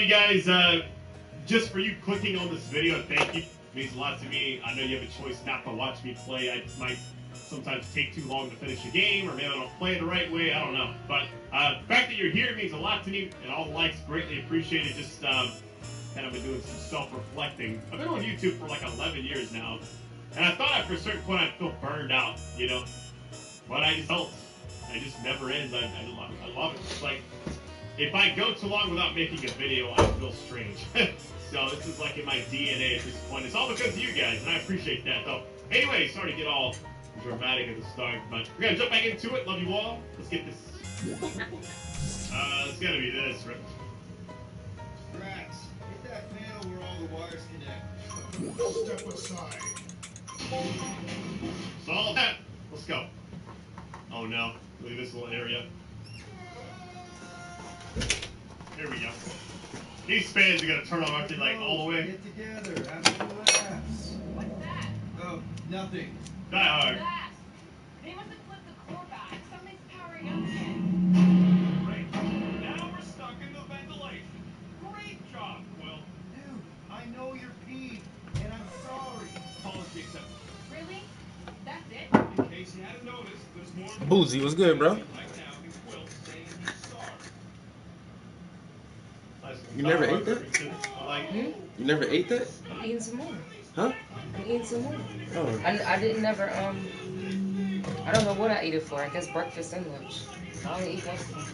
guys, just for you clicking on this video, thank you. It means a lot to me. I know you have a choice not to watch me play. I might sometimes take too long to finish a game, or maybe I don't play it the right way. I don't know. But the fact that you're here means a lot to me, and all the likes greatly appreciated. Just kind of been doing some self-reflecting. I've been on YouTube for like 11 years now, and I thought after a certain point I'd feel burned out, you know? But I just don't. It just never ends. I love it. It's like, if I go too long without making a video, I feel strange. So this is like in my DNA at this point. It's all because of you guys, and I appreciate that. So anyway, sorry to get all dramatic at the start, but we're gonna jump back into it. Love you all. Let's get this. It's gotta be this, right? Drax, hit that panel where all the wires connect. Step aside. Solve that. Let's go. Oh no. Look at this little area. Here we go. These fans are gonna turn on everything like all the way. Get together, have some laughs. What's that? Oh, nothing. Die hard. Blast. They must have flipped the core back. Something's powering up again. Great. Now we're stuck in the ventilation. Great job, Quill. Dude, I know you're peed, and I'm sorry. Apology accepted. Really? That's it? In case you hadn't noticed, there's more. Boozy, what's good, bro? Right now, in Quill saying he's sorry. You never ate that? Like, You never ate that? I'm eating some more. Huh? I'm eating some more. Oh. I didn't never, I don't know what I ate it for. I guess breakfast and lunch. I only eat most of them.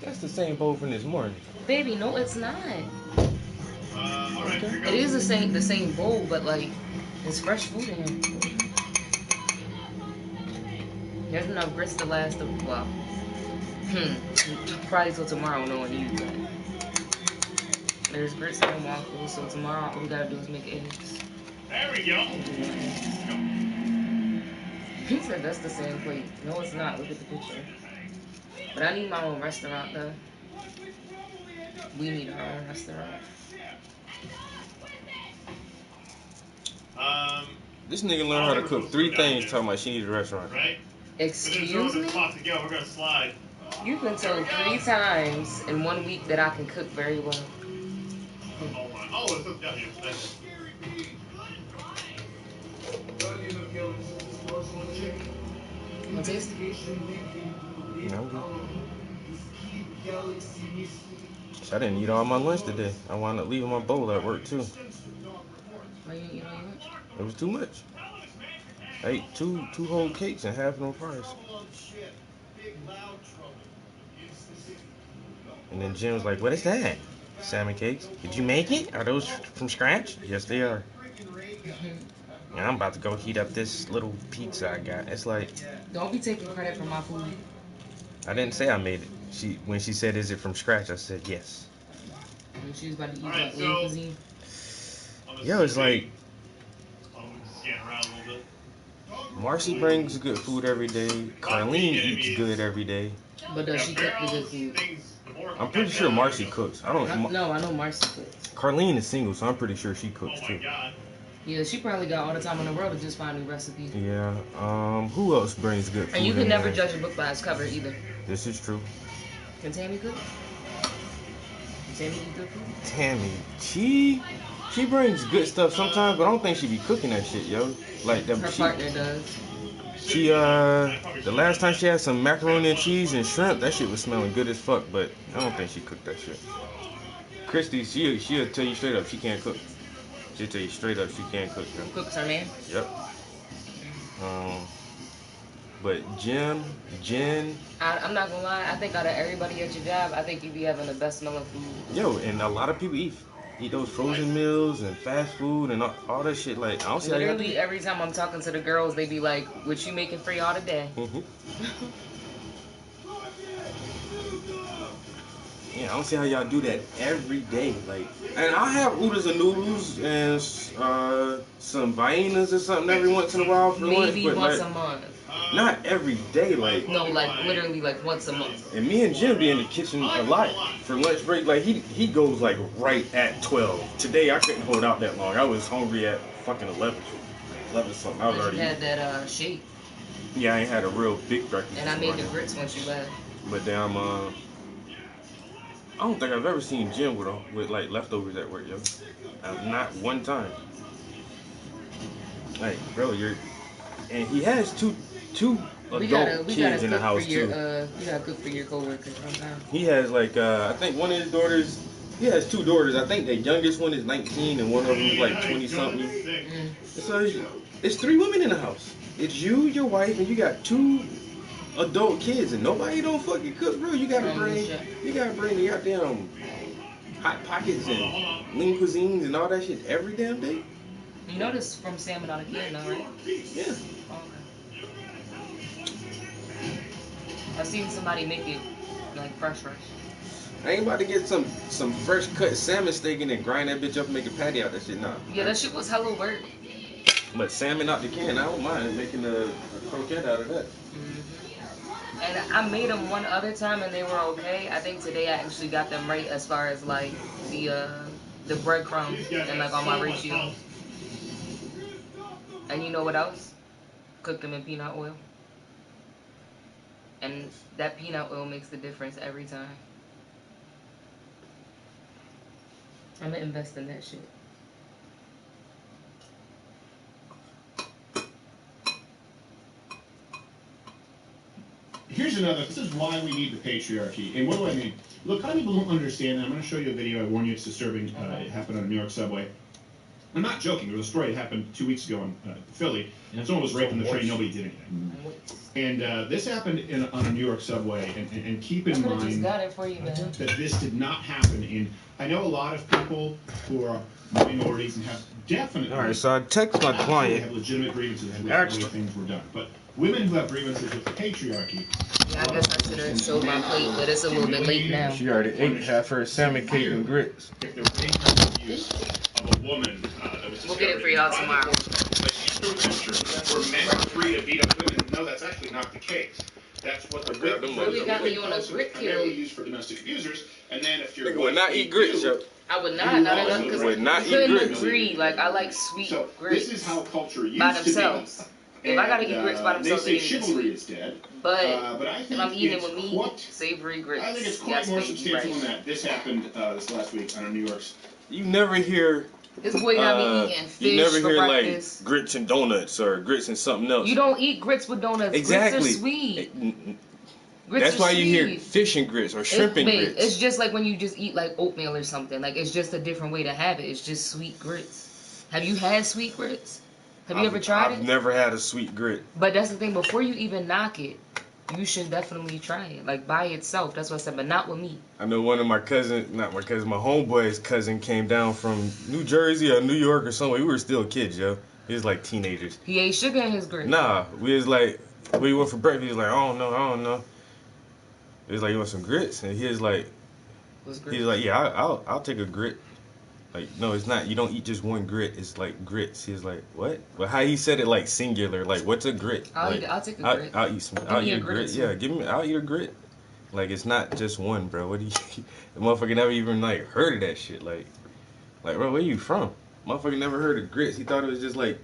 That's the same bowl from this morning. Baby, no, it's not. all right, here we go. It is the same bowl, but like, it's fresh food in here. There's enough grits to last well. Probably till tomorrow, knowing you, but there's grits in the waffles, so tomorrow all we gotta do is make eggs. There we go. He said that's the same plate. No, it's not. Look at the picture. But I need my own restaurant, though. We need our own restaurant. This nigga learned how to cook 3 things talking about she needs a restaurant. Right? Excuse me? To go. We're gonna slide. You've been told 3 times in 1 week that I can cook very well. Oh my. Oh, it's up down here. That's Want to taste? No, I'm good. I didn't eat all my lunch today. I wound up leaving my bowl at work too. Why you didn't eat all your lunch? It was too much. I ate two whole cakes and half no fries. And then Jim was like, "What is that? Salmon cakes? Did you make it? Are those from scratch?" Yes, they are. And I'm about to go heat up this little pizza I got. It's like, Don't be taking credit for my food. I didn't say I made it. When she said, "Is it from scratch?" I said yes. When she was about to eat Alright, like so- cuisine. Yo, it's like scan around a little bit. Marcy brings good food every day. Carlene eats good every day. But does she cook the good food? I'm pretty sure Marcy cooks. I don't. No, I know Marcy cooks. Carlene is single, so I'm pretty sure she cooks Oh my too. god. Yeah, she probably got all the time in the world to just find new recipes. Yeah. Who else brings good food? And you can in never there? judge a book by its cover either. This is true. Can Tammy cook? Can Tammy eat good food? Tammy, she brings good stuff sometimes, but I don't think she be cooking that shit, yo. Like Her the partner does. she the last time she had some macaroni and cheese and shrimp, that shit was smelling good as fuck, but I don't think she cooked that shit. Christy, she'll tell you straight up she can't cook. She'll tell you straight up she can't cook. Yo. Cooks her man. Yep. But Jen, I'm not gonna lie, I think out of everybody at your job, I think you be having the best smelling food. yo, and a lot of people eat those frozen meals and fast food and all that shit. Like, I don't see how y'all do Literally every time I'm talking to the girls, they be like, "What you making for y'all today?" it. Yeah, I don't see how y'all do that every day. Like, and I'll have oodles and noodles and some vainas or something every once in a while for lunch, Maybe but once like, a month. not every day. Like, No, like literally like once a month. and me and Jim be in the kitchen a lot for lunch break. Like, he goes like right at 12. Today I couldn't hold out that long. I was hungry at fucking 11. 11 something. I was But already you had that shake. Yeah, I ain't had a real big breakfast. And I this made the morning. grits once you left. But then I don't think I've ever seen Jim with like leftovers at work, yo. Not one time. Like, bro, and he has two adult kids in the house too. We gotta cook for your coworkers sometime. He has like I think one of his daughters. He has two daughters. I think the youngest one is 19 and one of them is like 20 something. Mm. So it's 3 women in the house. It's you, your wife, and you got 2 adult kids, and nobody don't fucking cook, bro. You gotta bring the goddamn hot pockets and lean cuisines and all that shit every damn day. You know this from salmon out of can, though, right? Yeah. Oh, okay. I've seen somebody make it like fresh. I ain't about to get some fresh cut salmon steak and then grind that bitch up and make a patty out that shit. Nah. Yeah, that shit was hella work. But salmon out the can, I don't mind making a croquette out of that. Mm-hmm. And I made them one other time and they were okay. I think today I actually got them right as far as like the breadcrumbs and like on my ratio. And you know what else? Cook them in peanut oil. And that peanut oil makes the difference every time. I'm gonna invest in that shit. Here's another. This is why we need the patriarchy. And what do I mean? Look, a lot of people don't understand that. I'm going to show you a video. I warn you, it's disturbing. It happened on a New York subway. I'm not joking. There was a story that happened 2 weeks ago in Philly. Someone was raped on the train. Nobody did anything. And this happened on a New York subway. And keep in mind that this did not happen in. I know a lot of people who are minorities and have definitely. All right, so I text my client. Have legitimate grievances with the way things were done, but women who have grievances with the patriarchy. Yeah, I guess I should have showed my plate, but it's a little bit late now. She already ate half her salmon cake and grits. If there was any abuse of a woman that was We'll get it for y'all tomorrow. But she's proved it's true. Where men are free to beat up women. No, that's actually not the case. That's what the Really got me on a grit kill. used for domestic abusers. And then if you're Nigga would not eat grits, yo. I would not enough because Would not I eat couldn't grits. agree. Like I like sweet So grits this is how culture used by to themselves. be. If I gotta eat grits by themselves, they it say ain't chivalry is dead. But I if think I'm eating it it's with meat, quite- savory grits. I think it's quite Yes, more baby, substantial right. than that. This happened this last week on a New York's. You never hear. This boy got me eating fish You never for hear breakfast. like grits and donuts or grits and something else. You don't eat grits with donuts. Exactly. Grits are sweet. Grits That's are why you hear sweet. fish and grits or shrimp and Babe, grits. it's just like when you just eat like oatmeal or something. Like it's just a different way to have it. It's just sweet grits. Have you had sweet grits? Have you ever tried I've it? never had a sweet grit. But that's the thing. Before you even knock it, you should definitely try it. Like by itself. That's what I said. But not with me. I know one of my cousins, not my cousin, my homeboy's cousin came down from New Jersey or New York or somewhere. We were still kids, yo. He was like teenagers. He ate sugar in his grits. Nah, we was like, we went for breakfast. He was like, I don't know. He was like, you want some grits? And he was like, What's grits? yeah, I'll take a grit. Like, no, it's not. You don't eat just one grit. It's like grits. He was like, what? But how he said it like singular. Like, what's a grit? I'll Like, take a grit. I'll eat some. Give I'll me eat a a grit grit. too. Yeah, I'll eat a grit. Like, it's not just one, bro. What do you? The motherfucker never even like heard of that shit. Like, bro, where you from? Motherfucker never heard of grits. He thought it was just like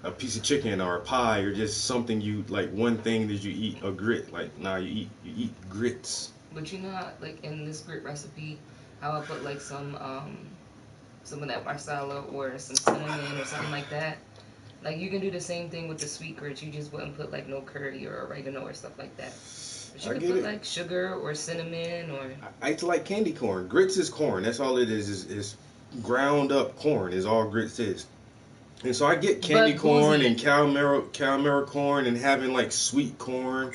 a piece of chicken or a pie or just something you like one thing that you eat a grit. Like, nah, you eat grits. But you know how, like in this grit recipe, how I put like some of that marsala or some cinnamon or something like that. Like you can do the same thing with the sweet grits. You just wouldn't put like no curry or oregano or stuff like that. But you I can get put it. like sugar or cinnamon or. I used to like candy corn. Grits is corn. That's all it is ground up corn is all grits is. And so I get candy But corn Boozy- and caramel corn and having like sweet corn.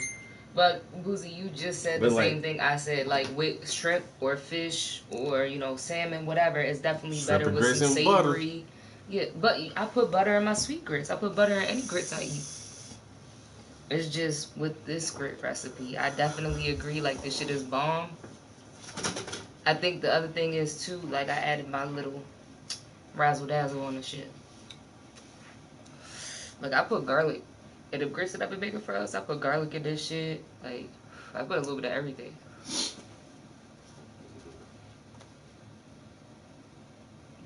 But Boozy, you just said But, the like- same thing I said. Like with shrimp or fish or salmon, whatever, it's definitely Shrimp better and with grits some and butter. savory. Yeah, but I put butter in my sweet grits. I put butter in any grits I eat. It's just with this grit recipe, I definitely agree. Like this shit is bomb. I think the other thing is too, like I added my little razzle dazzle on the shit. Like I put garlic. In the grits that I've been making for us, I put garlic in this shit. Like I put a little bit of everything.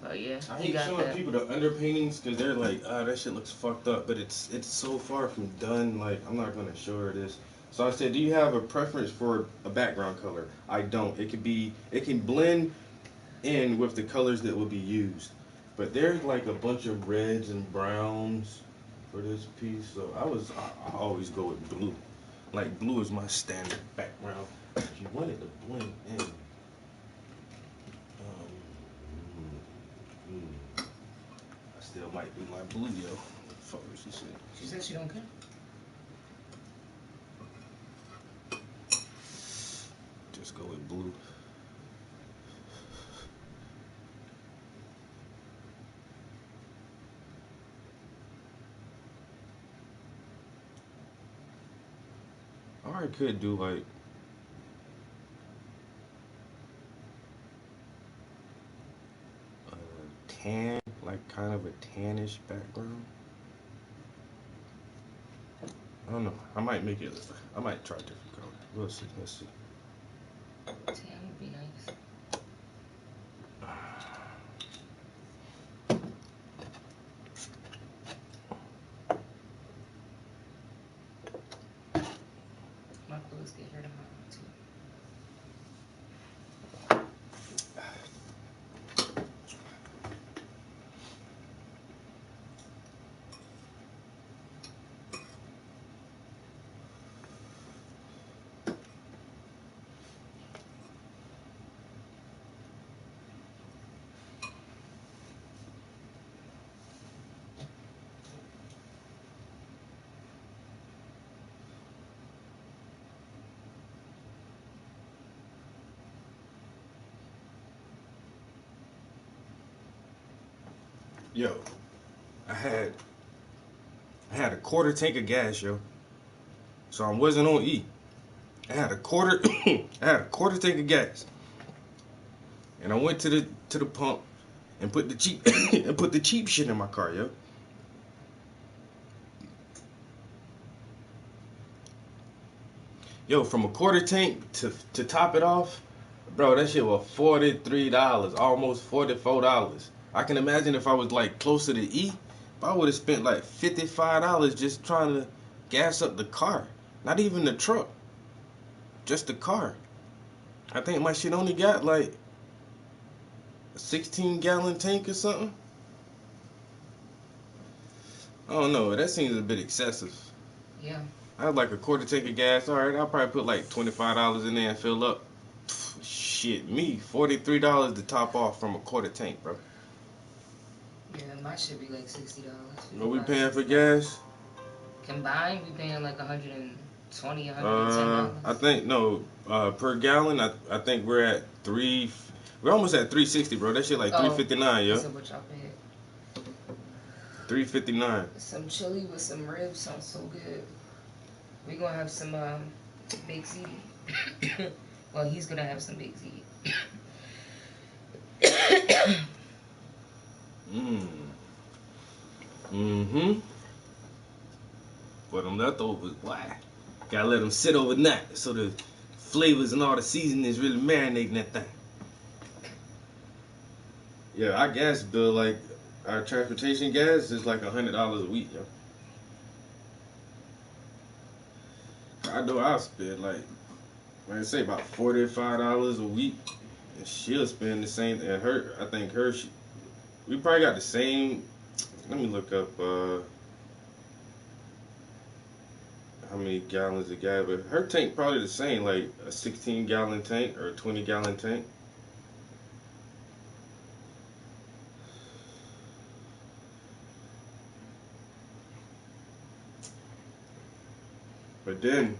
But yeah. I You hate got showing that. people the underpaintings because they're like, ah, that shit looks fucked up, but it's so far from done. Like, I'm not gonna show her this. So I said, do you have a preference for a background color? I don't. It can blend in with the colors that will be used. But there's like a bunch of reds and browns for this piece, so I always go with blue. Like, blue is my standard background. If you want it to blend in. I still might do my blue, yo. Fuck what she said. She said she don't care. Just go with blue. Or I could do like a tan, like kind of a tannish background. I don't know. I might make it. I might try different colors. We'll see. Let's see. Tan would be nice. My clothes get hurt tomorrow too. Yo, I had a quarter tank of gas, yo. So I wasn't on E. I had a quarter tank of gas. And I went to the pump and put the cheap shit in my car, yo. Yo, from a quarter tank to top it off, bro, that shit was $43, almost $44. I can imagine if I was like closer to E, I would have spent like $55 just trying to gas up the car. Not even the truck. Just the car. I think my shit only got like a 16-gallon tank or something. I don't know. That seems a bit excessive. Yeah. I had like a quarter tank of gas. All right, I'll probably put like $25 in there and fill up. Shit, me, $43 to top off from a quarter tank, bro. Yeah, my shit be like $60. What we paying for gas? Combined, we paying like $120, $110. I think no. Per gallon, I think we're at We're almost at 360, bro. That shit like 359, yo. So what y'all paid? 359. Some chili with some ribs sounds so good. We gonna have some baked ziti. Well, he's gonna have some baked ziti. Mm-hmm. For them leftovers, why? Gotta let them sit overnight so the flavors and all the seasonings really marinate in that thing. Yeah, our gas bill, like our transportation gas, is like $100 a week, yo. I know I'll spend like, I say about $45 a week, and she'll spend the same. And her, I think her, we probably got the same. Let me look up how many gallons it got, but her tank probably the same, like a 16-gallon tank or a 20-gallon tank. But then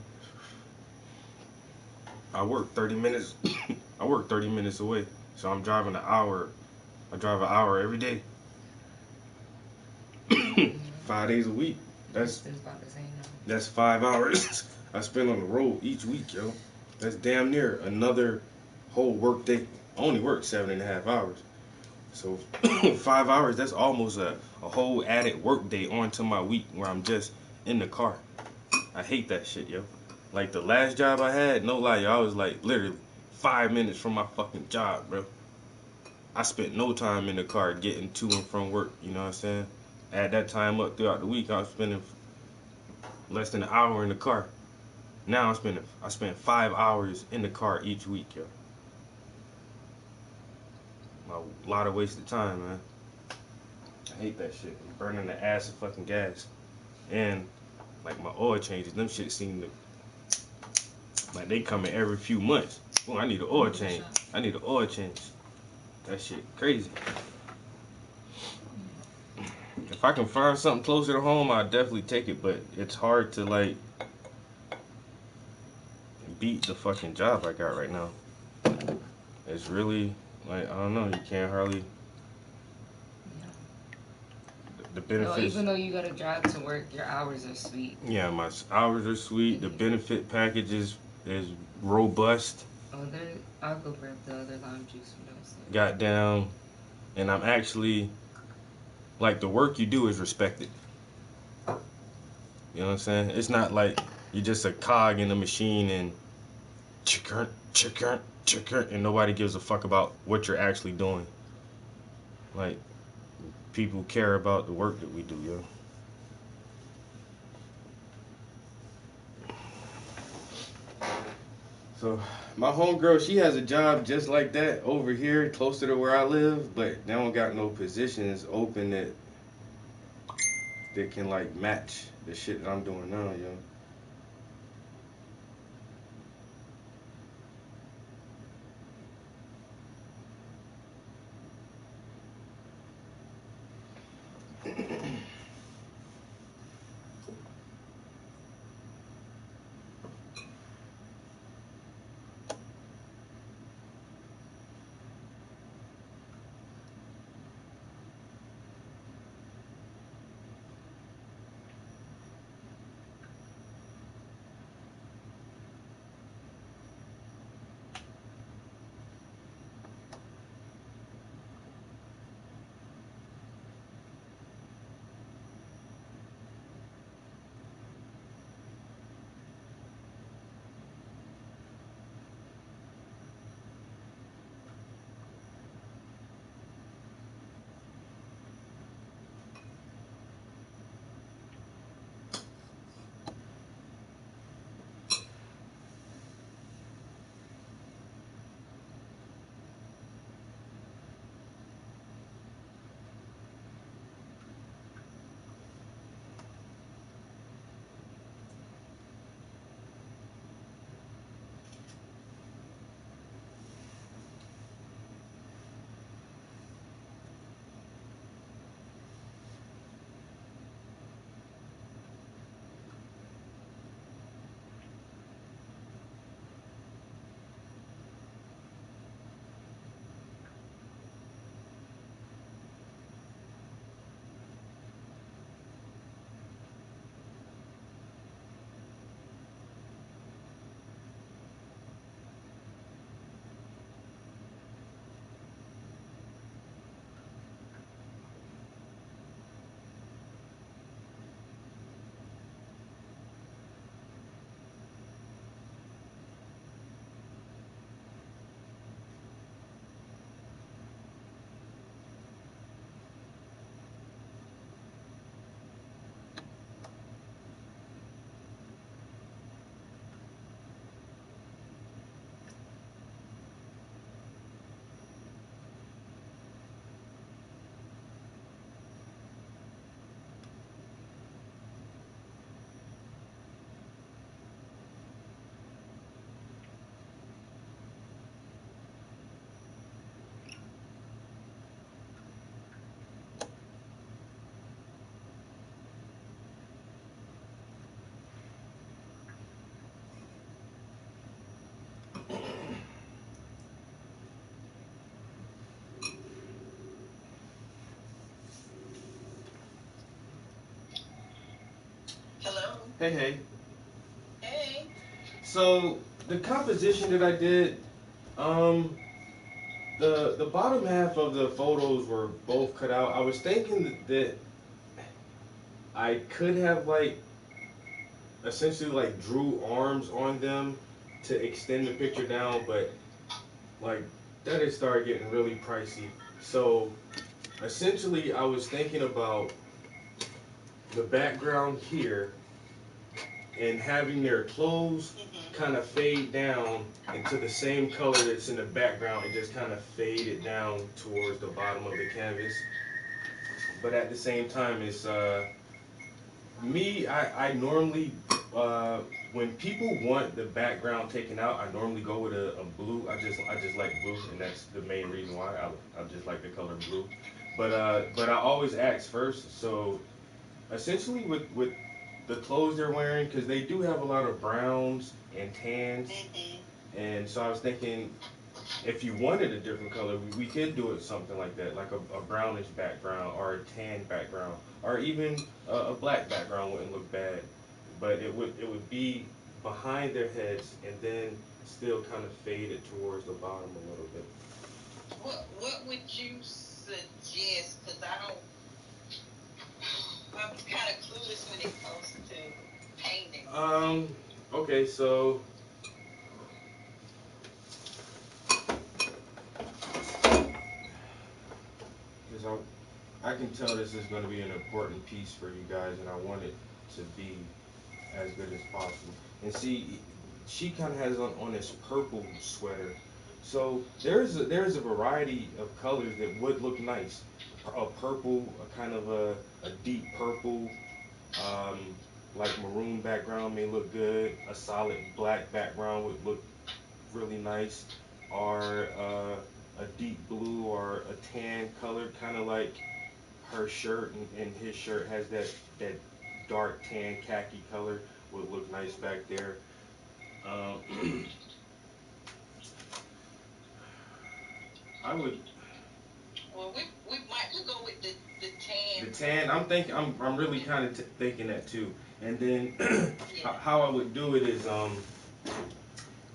I work 30 minutes. I work 30 minutes away, so I'm driving an hour. I drive an hour every day, 5 days a week. That's 5 hours I spend on the road each week, yo. That's damn near another whole work day. I only work 7.5 hours, so 5 hours. That's almost a whole added work day onto my week where I'm just in the car. I hate that shit, yo. Like the last job I had, no lie, yo, I was like literally 5 minutes from my fucking job, bro. I spent no time in the car getting to and from work. You know what I'm saying? Add that time up throughout the week, I was spending less than an hour in the car. Now I spend 5 hours in the car each week, yo. A lot of wasted time, man. I hate that shit. Burning the ass of fucking gas. And like my oil changes, them shit seem to like they coming every few months. Oh, I need an oil change. I need an oil change. That shit crazy. If I can find something closer to home, I'll definitely take it, but it's hard to like beat the fucking job I got right now. It's really like, I don't know, you can't hardly the benefits. No, even though you gotta drive to work, your hours are sweet. Yeah, my hours are sweet. The benefit package is robust. Oh, I'll go grab the other lime juice from downstairs. Goddamn, and I'm actually like the work you do is respected. You know what I'm saying? It's not like you're just a cog in the machine and chicken, and nobody gives a fuck about what you're actually doing. Like, people care about the work that we do, yo. So, my homegirl, she has a job just like that over here, closer to where I live, but they don't got no positions open that can, like, match the shit that I'm doing now, yo. Hello. Hey. Hey. So, the composition that I did, the bottom half of the photos were both cut out. I was thinking that I could have like essentially like drew arms on them to extend the picture down, but like that had started getting really pricey. So essentially, I was thinking about the background here and having their clothes kind of fade down into the same color that's in the background and just kind of fade it down towards the bottom of the canvas. But at the same time, it's me. I normally when people want the background taken out, I normally go with a blue. I just like blue, and that's the main reason why I just like the color blue. But I always ask first. So essentially with the clothes they're wearing, because they do have a lot of browns and tans, and so I was thinking if you wanted a different color, we could do it something like that, like a brownish background or a tan background, or even a black background wouldn't look bad, but it would be behind their heads and then still kind of fade it towards the bottom a little bit. What would you suggest? Because I'm kind of clueless when it comes to painting. Okay, so because I can tell this is going to be an important piece for you guys, and I want it to be as good as possible. And see, she kind of has on this purple sweater. So there's a variety of colors that would look nice. A purple, a kind of a deep purple, um, like maroon background may look good. A solid black background would look really nice, or a deep blue or a tan color, kind of like her shirt and his shirt has that dark tan khaki color would look nice back there. Um, I would Well, we might go with the the tan. tan. I'm really kind of thinking that too. And then Yeah. how I would do it is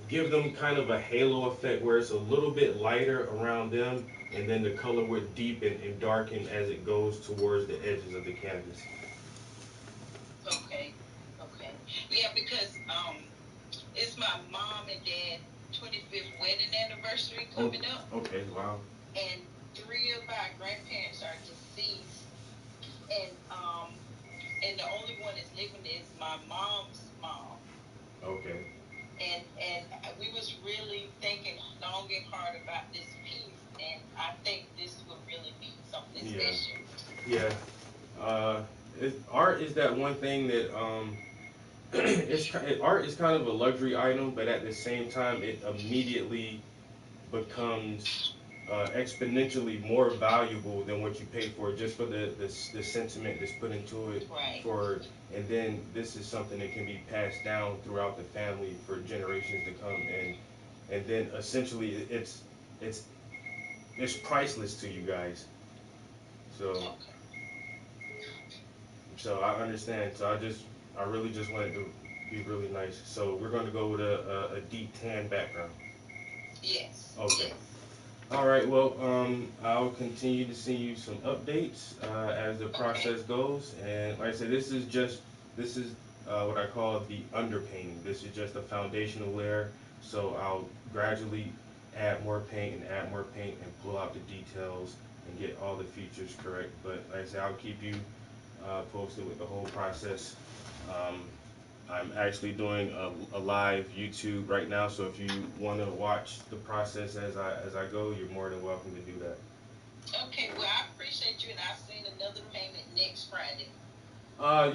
give them kind of a halo effect where it's a little bit lighter around them, and then the color would deepen and darken as it goes towards the edges of the canvas. Okay. Okay. Yeah, because it's my mom and dad 25th wedding anniversary Oh, coming up, okay, wow. and three of our grandparents are deceased, and the only one that's living is my mom's mom. Okay. And we was really thinking long and hard about this piece, and I think this would really be something Yeah. special. Yeah. Art is that one thing that art is kind of a luxury item, but at the same time, it immediately becomes exponentially more valuable than what you pay for it, just for the sentiment that's put into it. Right. And then this is something that can be passed down throughout the family for generations to come, and then essentially it's it's priceless to you guys. So. Okay. So I understand. So I really just wanted to be really nice. So we're going to go with a deep tan background. Yes. Okay. Yes. All right. Well, I'll continue to send you some updates as the process goes. And like I said, this is what I call the underpainting. This is just a foundational layer. So I'll gradually add more paint and add more paint and pull out the details and get all the features correct. But like I said, I'll keep you posted with the whole process. Um, I'm actually doing a live YouTube right now, so if you want to watch the process as I go, you're more than welcome to do that. Okay. Well, I appreciate you, and I'll send another payment next Friday.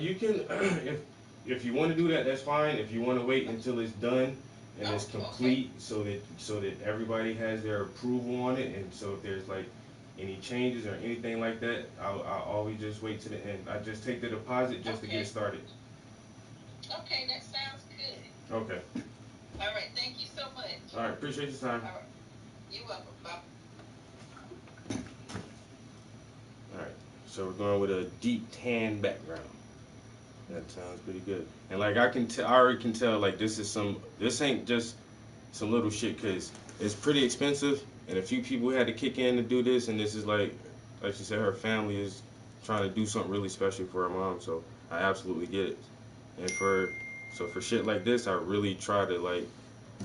You can if you want to do that, that's fine. If you want to wait until it's done and it's Oh, okay. complete, so that everybody has their approval on it, and so if there's like any changes or anything like that, I'll always just wait to the end. I just take the deposit just to get Okay. it started. Okay, that sounds good. Okay. All right. Thank you so much. All right. Appreciate your time. All right. You're welcome. Bye. All right. So we're going with a deep tan background. That sounds pretty good. And like I already can tell, like this ain't just some little shit, cause it's pretty expensive, and a few people had to kick in to do this, and this is like she said, her family is trying to do something really special for her mom. So I absolutely get it. And for shit like this, I really try to like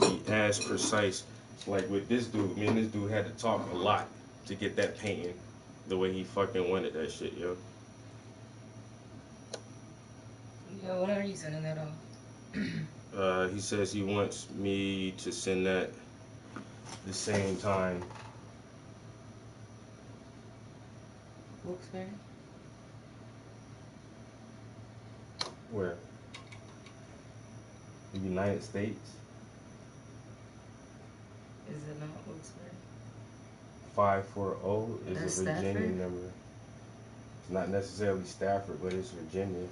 be as precise. Like with this dude, me and this dude had to talk a lot. to get that painting the way he fucking wanted that shit, yo. Yo, when are you sending that off? He says he wants me to send that the same time. Wilkes-Barre? Where? The United States? Is it not Wilkes-Barre? 540 is That's a Virginia Stafford? number. It's not necessarily Stafford, but it's Virginia.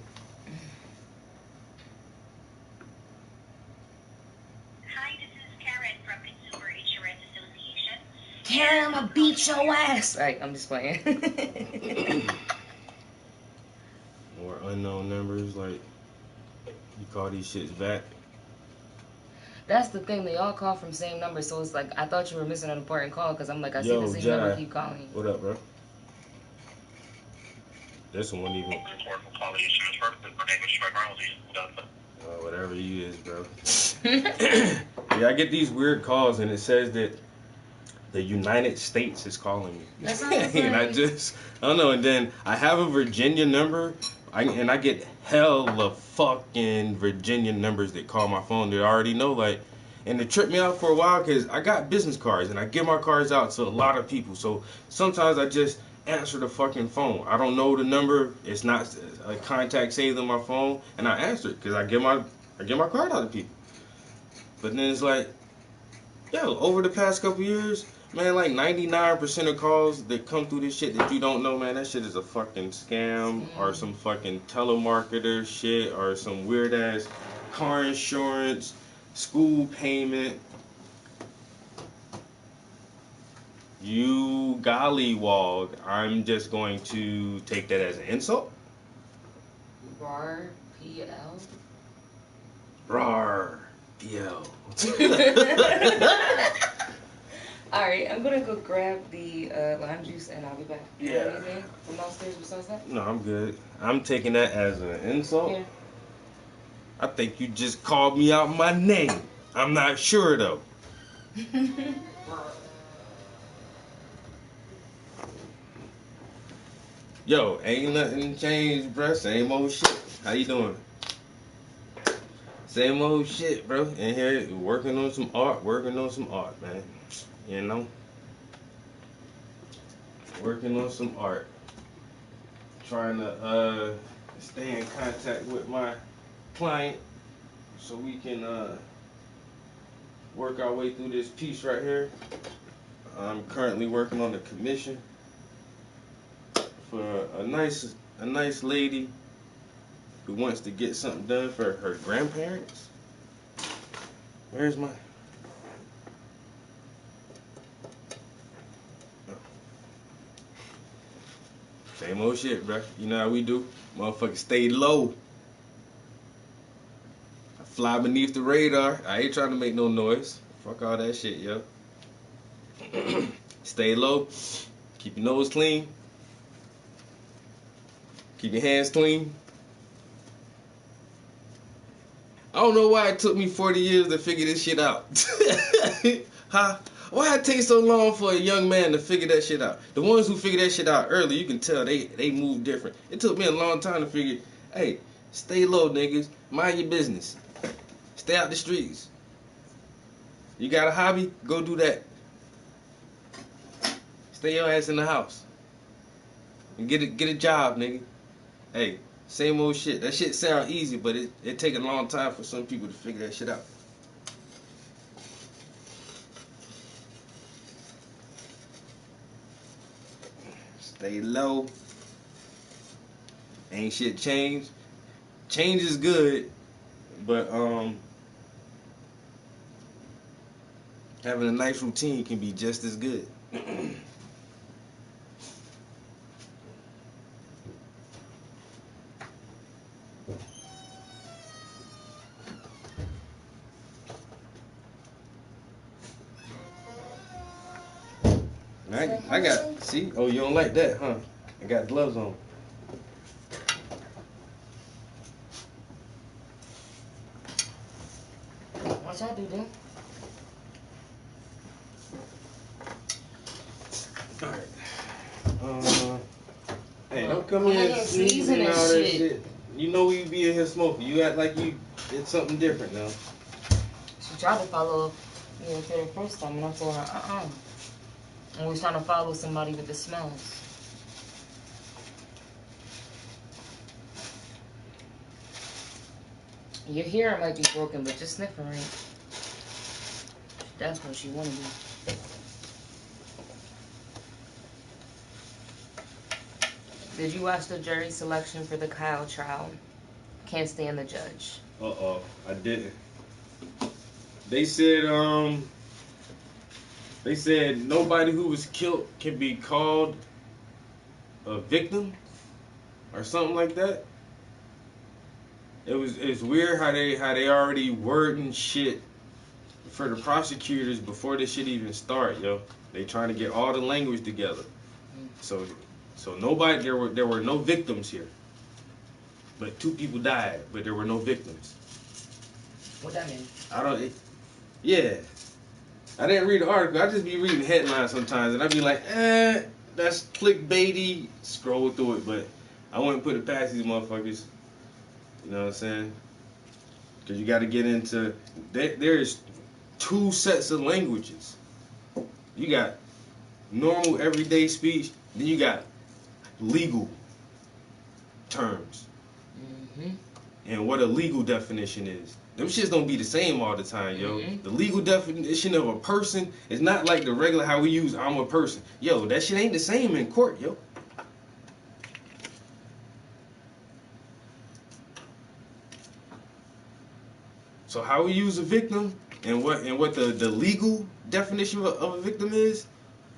Hi, this is Karen from Consumer Insurance Association. Karen, I'ma beat your ass! Right, I'm just playing. Or unknown numbers, like you call these shits back. That's the thing, they all call from same number, so it's like, I thought you were missing an important call, because I'm like, I see Yo, the same Jai, number keep calling you. what up, bro? This one even. Whatever you is, bro. Yeah, I get these weird calls, and it says that the United States is calling me. That sounds And I like- don't know. And then I have a Virginia number, and I get hella fucking Virginia numbers that call my phone that I already know, like, and it tripped me out for a while because I got business cards and I give my cards out to a lot of people. So sometimes I just answer the fucking phone. I don't know the number. It's not a contact saved on my phone, and I answer it because I give my card out to people. But then it's like, yo, over the past couple years, man, like 99% of calls that come through this shit that you don't know, man, that shit is a fucking scam or some fucking telemarketer shit or some weird ass car insurance, school payment. You gollywog. I'm just going to take that as an insult. Bar PL? Rawr. PL. Alright, I'm gonna go grab the lime juice and I'll be back. You Yeah. have anything from downstairs besides that? No, I'm good. I'm taking that as an insult. Yeah. I think you just called me out my name. I'm not sure though. Yo, ain't nothing changed, bruh. Same old shit. How you doing? Same old shit, bro. In here working on some art, man. You know? Working on some art. Trying to stay in contact with my client so we can work our way through this piece right here. I'm currently working on the commission for a nice lady who wants to get something done for her grandparents. Where's my... Same old shit, bruh. You know how we do. Motherfuckers stay low. I fly beneath the radar. I ain't trying to make no noise. Fuck all that shit, yo. Stay low. Keep your nose clean. Keep your hands clean. I don't know why it took me 40 years to figure this shit out. Huh? Why it take so long for a young man to figure that shit out? The ones who figure that shit out early, you can tell they move different. It took me a long time to figure, hey, stay low, niggas. Mind your business. Stay out the streets. You got a hobby? Go do that. Stay your ass in the house. And get a job, nigga. Hey, same old shit. That shit sound easy, but it take a long time for some people to figure that shit out. Stay low. Ain't shit changed. Change is good, but having a nice routine can be just as good. I got, see? Oh, you don't like that, huh? I got gloves on. What y'all do, then? All right. come I'm here in here sneezing sneezing and and all that shit. shit. You know we be in here smoking. You act like you did something different now. She tried to follow me up there the first time, and I told her, And we was trying to follow somebody with the smells. Your hearing might be broken, but your sniffer ain't. That's what she wanted to be. Did you watch the jury selection for the Kyle trial? Can't stand the judge. I didn't. They said nobody who was killed can be called a victim or something like that. It's weird how they already wording shit for the prosecutors before this shit even start, yo. They trying to get all the language together. So nobody there were no victims here. But 2 people died, but there were no victims. What that mean? Yeah. I didn't read the article. I just be reading headlines sometimes, and I be like, that's clickbaity. Scroll through it, but I wouldn't put it past these motherfuckers. You know what I'm saying? Because you got to get into. There's 2 sets of languages. You got normal everyday speech, then you got legal terms. Mm-hmm. And what a legal definition is. Them shits don't be the same all the time, yo. Mm-hmm. The legal definition of a person is not like the regular how we use I'm a person. Yo, that shit ain't the same in court, yo. So how we use a victim and what the legal definition of a victim is,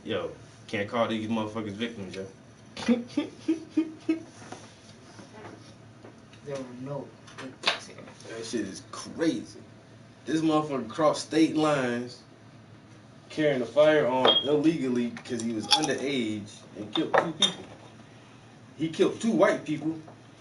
yo, can't call these motherfuckers victims, yo. There were no victims here. That shit is crazy. This motherfucker crossed state lines carrying a firearm illegally because he was underage and killed 2 people. He killed 2 white people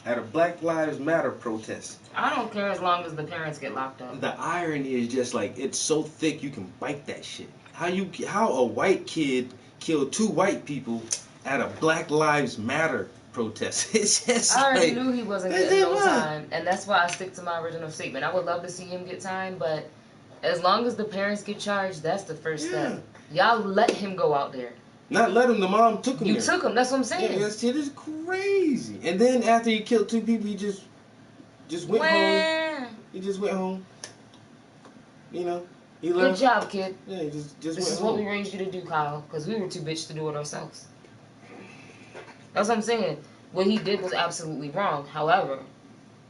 at a Black Lives Matter protest. I don't care as long as the parents get locked up. The irony is just like, it's so thick you can bite that shit. How a white kid killed 2 white people at a Black Lives Matter protest? It's just I already like, knew he wasn't getting no time, and that's why I stick to my original statement. I would love to see him get time, but as long as the parents get charged, that's the first step. Y'all let him go out there. Not let him, the mom took him You there. took him, that's what I'm saying. Yeah, that shit is crazy. And then after he killed 2 people, he just went home. He just went home. You know, he left. Good job, kid. Yeah, he just This went is home. what we raised you to do, Kyle, because we were too bitch to do it ourselves. That's what I'm saying. What he did was absolutely wrong. However,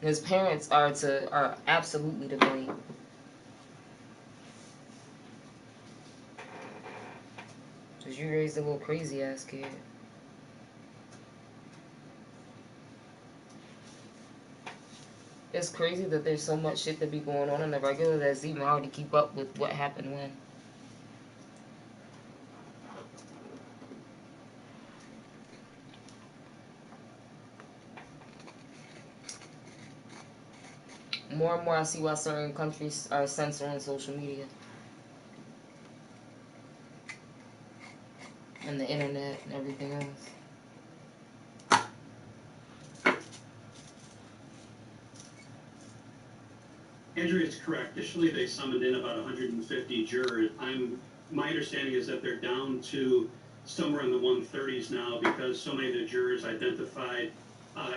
his parents are absolutely to blame. Because you raised a little crazy ass kid. It's crazy that there's so much shit that be going on in the regular that's even hard to keep up with what happened when. More and more I see why certain countries are censoring social media. And the internet and everything else. Andrew is correct. Initially, they summoned in about 150 jurors. My understanding is that they're down to somewhere in the 130s now because so many of the jurors identified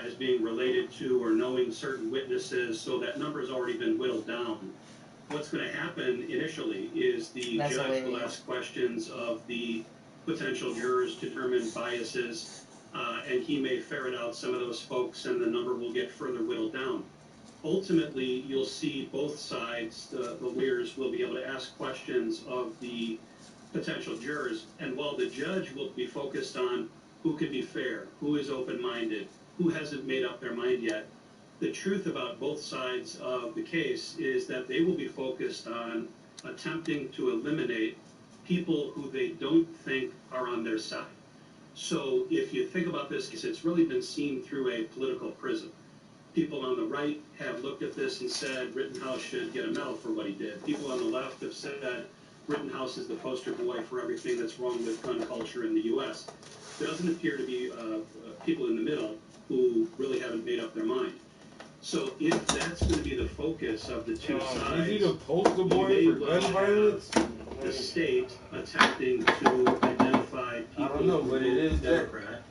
as being related to or knowing certain witnesses, so that number has already been whittled down. What's going to happen initially is the judge will ask questions of the potential jurors to determine biases, and he may ferret out some of those folks, and the number will get further whittled down. Ultimately, you'll see both sides, the lawyers will be able to ask questions of the potential jurors, and while the judge will be focused on who can be fair, who is open-minded, who hasn't made up their mind yet, the truth about both sides of the case is that they will be focused on attempting to eliminate people who they don't think are on their side. So if you think about this, it's really been seen through a political prism. People on the right have looked at this and said Rittenhouse should get a medal for what he did. People on the left have said Rittenhouse is the poster boy for everything that's wrong with gun culture in the U.S. There doesn't appear to be people in the middle who really haven't made up their mind. So if that's going to be the focus of the two sides, Is he the poster boy you for may gun well violence? have the state attempting to identify people I don't know, who but it is Democrat,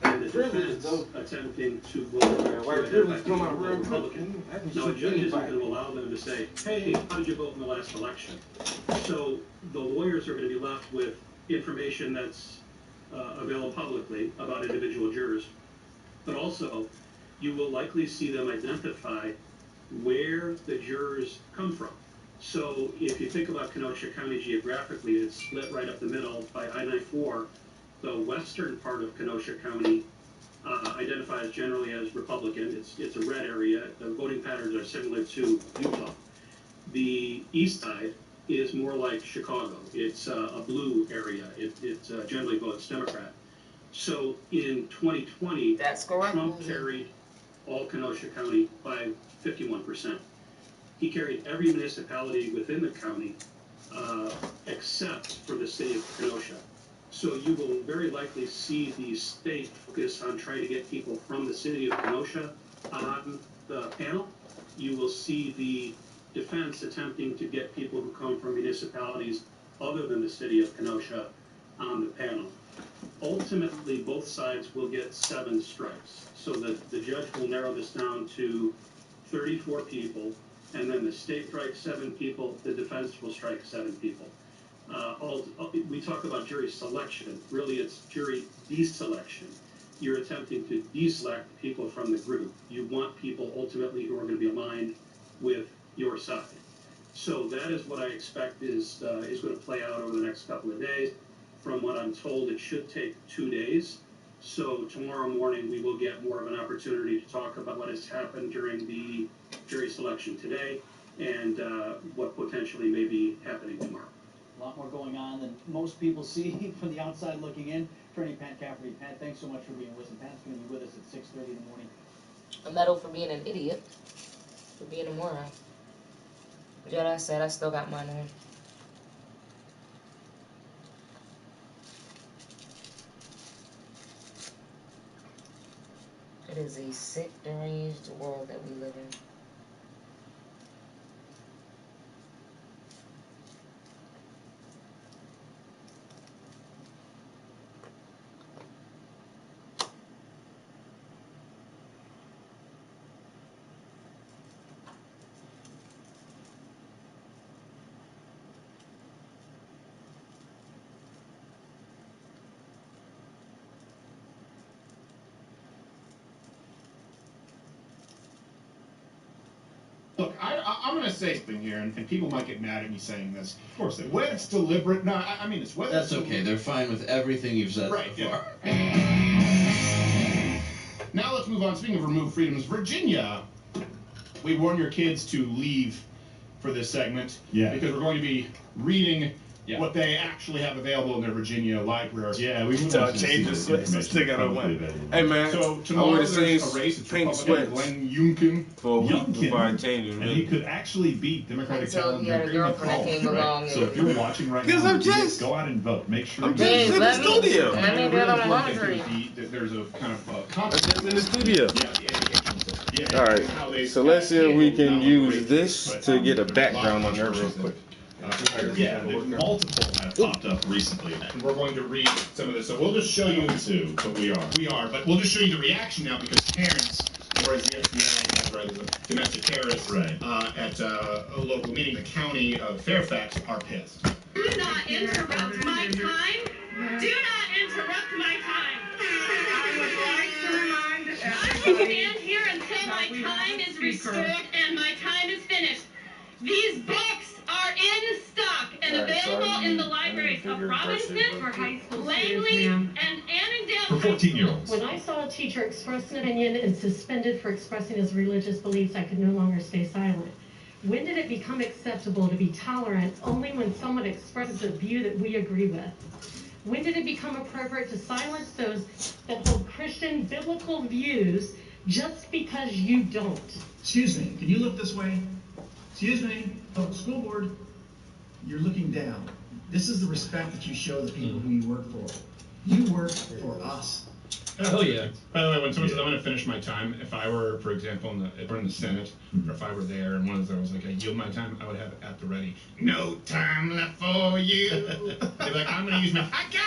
and the privilege, defense though. attempting to White identify privilege people come out who are real quick. Republican. I can Now, a shoot judge isn't anybody. going to allow them to say, hey, how did you vote in the last election? So the lawyers are going to be left with information that's available publicly about individual jurors, but also you will likely see them identify where the jurors come from. So if you think about Kenosha County geographically, it's split right up the middle by I-94. The western part of Kenosha County identifies generally as Republican. It's a red area. The voting patterns are similar to Utah. The east side is more like Chicago. It's a blue area. It generally votes Democrat. So in 2020, That's correct. Trump carried all Kenosha County by 51%. He carried every municipality within the county except for the city of Kenosha. So you will very likely see the state focus on trying to get people from the city of Kenosha on the panel. You will see the defense attempting to get people who come from municipalities other than the city of Kenosha on the panel. Ultimately, both sides will get 7 strikes. So the judge will narrow this down to 34 people, and then the state strikes 7 people, the defense will strike 7 people. We talk about jury selection. Really, it's jury deselection. You're attempting to deselect people from the group. You want people ultimately who are going to be aligned with your side. So that is what I expect is going to play out over the next couple of days. From what I'm told, it should take 2 days. So tomorrow morning, we will get more of an opportunity to talk about what has happened during the jury selection today and what potentially may be happening tomorrow. A lot more going on than most people see from the outside looking in. Attorney Pat Cafferty. Pat, thanks so much for being with us. Pat's going to be with us at 6:30 in the morning. A medal for being an idiot, for being a moron. But yeah, that said, I still got mine on. It is a sick, deranged world that we live in. Look, I'm going to say something here, and people might get mad at me saying this. Of course they will. Whether it's deliberate, no, I mean it's whether That's it's okay. They're fine with everything you've said right, so far. Yeah. Now let's move on. Speaking of removed freedoms, Virginia, we warn your kids to leave for this segment. Yeah. Because we're going to be reading Yeah. what they actually have available in their Virginia library. Yeah, we moved on to Change the information. stick out of Probably one. better. Hey man, So I tomorrow would have there's seen a race. It's pink Republican sweats Glenn Youngkin. for a week Youngkin. before I changed it. And he could actually beat Democratic Until Calendar he had a in the girlfriend that polls, came right? along So and- if you're watching right Because now, I'm just- go out and vote. Make sure I'm you just Hey, in the let me- studio. let me do it on Really laundry. important that there's a kind of I'm conflict. just in the studio. Yeah, All right, how they so let's see if we can handle use race, this but, to get a there's background lot on of there real controversy. quick. Yeah, multiple have popped up recently. And we're going to read some of this. So we'll just show you Too, but we are. but we'll just show you the reaction now because parents, or as the FBI has, right, as a domestic terrorist, Right. At a local meeting, the county of Fairfax are pissed. Do not interrupt my time. Do not interrupt my time. I would like to remind I will stand here until my time is restored and my time is finished. These books are in stock and available in the libraries of Robinson, For high school Langley, students, and Annandale. For 14-year-olds. When I saw a teacher express an opinion and suspended for expressing his religious beliefs, I could no longer stay silent. When did it become acceptable to be tolerant only when someone expresses a view that we agree with? When did it become appropriate to silence those that hold Christian biblical views just because you don't? Excuse me, can you look this way? Excuse me, oh, school board, you're looking down. This is the respect that you show the people who you work for. You work for us. Oh yeah. By the way, when someone says I'm going to finish my time, if I were, for example, if we're in the Senate, or if I were there and one of those was like, I yield my time, I would have it at the ready. No time left for you. They'd be like, I'm going to use my. I got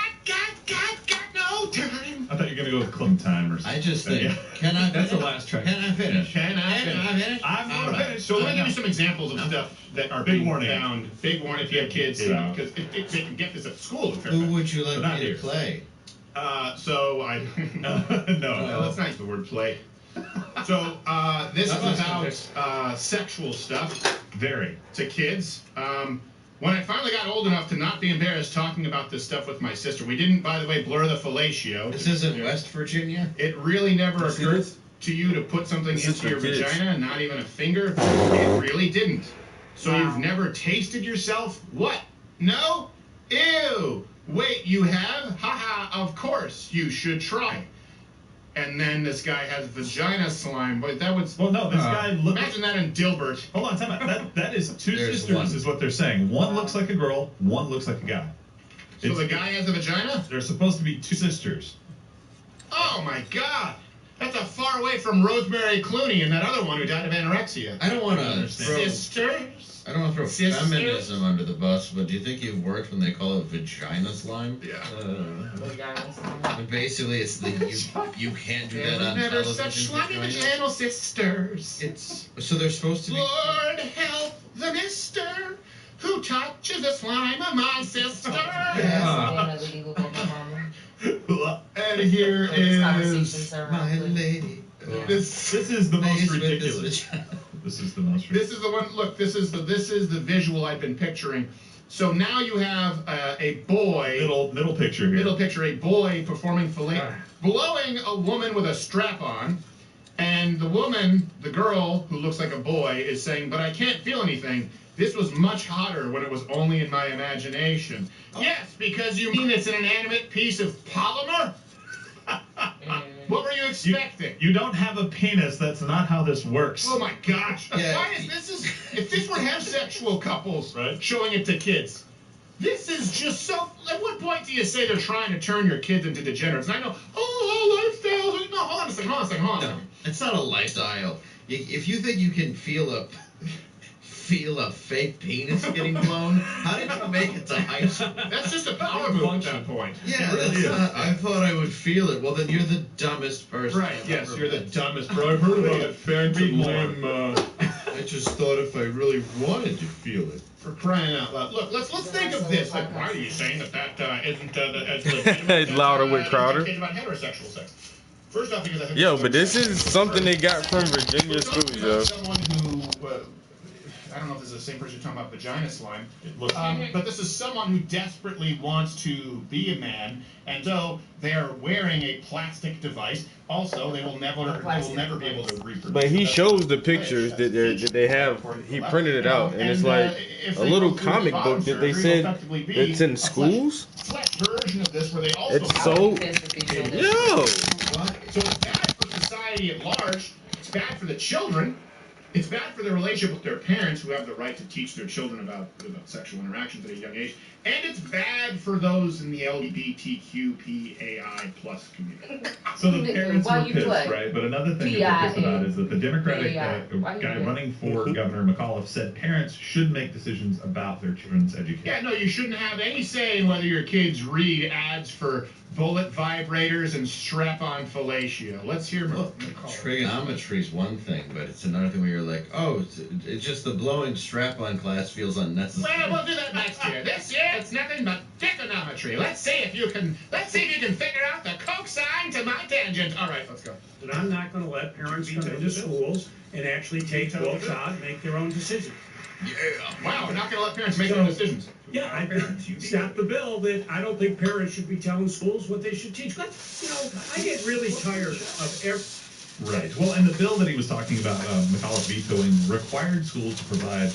no time. I thought you were gonna go with Club Time or something. I just think, Yeah. can I That's finish? the last track. Can I finish? Can I finish? I'm gonna finish. So let me give you some examples of stuff that are Big being warning. found. Big warning if you have kids, Yeah. because they can get this at school. Who would you like But not me here. to play? So I No. that's not the word play. So this is about sexual stuff Very. to kids. When I finally got old enough to not be embarrassed talking about this stuff with my sister, we didn't, by the way, blur the fellatio. This isn't West Virginia? It really never See occurred this? to you to put something This is into your for kids. vagina, not even a finger. It really didn't. So Wow. you've never tasted yourself? What? No? Ew. Wait, you have? Haha, of course you should try. And then this guy has vagina slime, but that was... Well, no, this guy looked. Imagine that in Dilbert. Hold on, time out. That is two There's sisters, one. is what they're saying. One looks like a girl, one looks like a guy. So the guy has a vagina? They're supposed to be two sisters. Oh my god! That's a far away from Rosemary Clooney and that other one who died of anorexia. I don't want to understand. Sisters? I don't want to throw Sisters? feminism under the bus, but do you think you've worked when they call it vagina slime? Yeah. But basically, it's the you can't do that on Never television. such slimy vagina. vaginal sisters. It's so they're supposed to be. Lord help the mister who touches the slime of my sister. And here is My lady. this. This is the most Face with this ridiculous. vagina. This is the most This is the one. Look, this is the visual I've been picturing. So now you have a boy. middle picture here. Middle picture, a boy performing fillet, blowing a woman with a strap on, and the woman, the girl who looks like a boy, is saying, "But I can't feel anything. This was much hotter when it was only in my imagination." Yes, because you mean it's an inanimate piece of polymer? What were you expecting? You don't have a penis. That's not how this works. Oh my gosh! Yeah. Why is this? If this were heterosexual couples Right. showing it to kids, this is just so. At what point do you say they're trying to turn your kids into degenerates? And I know, lifestyles. No, hold on a second. No, it's not a lifestyle. If you think you can feel a fake penis getting blown, how did you make it to high school? That's just a power move at that point. Yeah, It really that's is. not, I thought I would feel it. Well, then you're the dumbest person. Right, I've yes, ever you're the met. dumbest, bro. I've heard about it. Phantom limb. I just thought if I really wanted to feel it. For crying out loud. Look, let's think of this. Like, why are you saying that isn't as It's louder with Crowder. Kids about heterosexual sex. First off, because I think Yo, but this is something they got from Virginia schools, yo. Someone who, I don't know if this is the same person you're talking about vagina slime, but this is someone who desperately wants to be a man, and so they are wearing a plastic device. Also, they will never be able to reproduce. But he shows the pictures that they have. He printed it out, and it's like a little comic book that they said it's in schools. Flesh version of this where they also It's so yo. So it's bad for society at large. It's bad for the children. It's bad for their relationship with their parents, who have the right to teach their children about sexual interactions at a young age. And it's bad for those in the LGBTQPAI plus community. So the parents Why were you pissed, play? right? But another thing that they're pissed about is that the Democratic Why you guy play? running for Governor McAuliffe said parents should make decisions about their children's education. Yeah, no, you shouldn't have any say in whether your kids read ads for bullet vibrators and strap-on fellatio. Let's hear more. Trigonometry is one thing, but it's another thing where you're like, oh, it's just the blowing strap-on class feels unnecessary. Well, we'll do that next year. This year, it's nothing but trigonometry. Let's see if you can figure out the cosine to my tangent. All right, let's go. But I'm not going to let parents come into schools and actually take books out and make their own decisions. Yeah. Wow, we're not going to let parents make their own decisions. Yeah, I stopped the bill that I don't think parents should be telling schools what they should teach. But, I get really tired of Right. Well, and the bill that he was talking about, McAuliffe vetoing, required schools to provide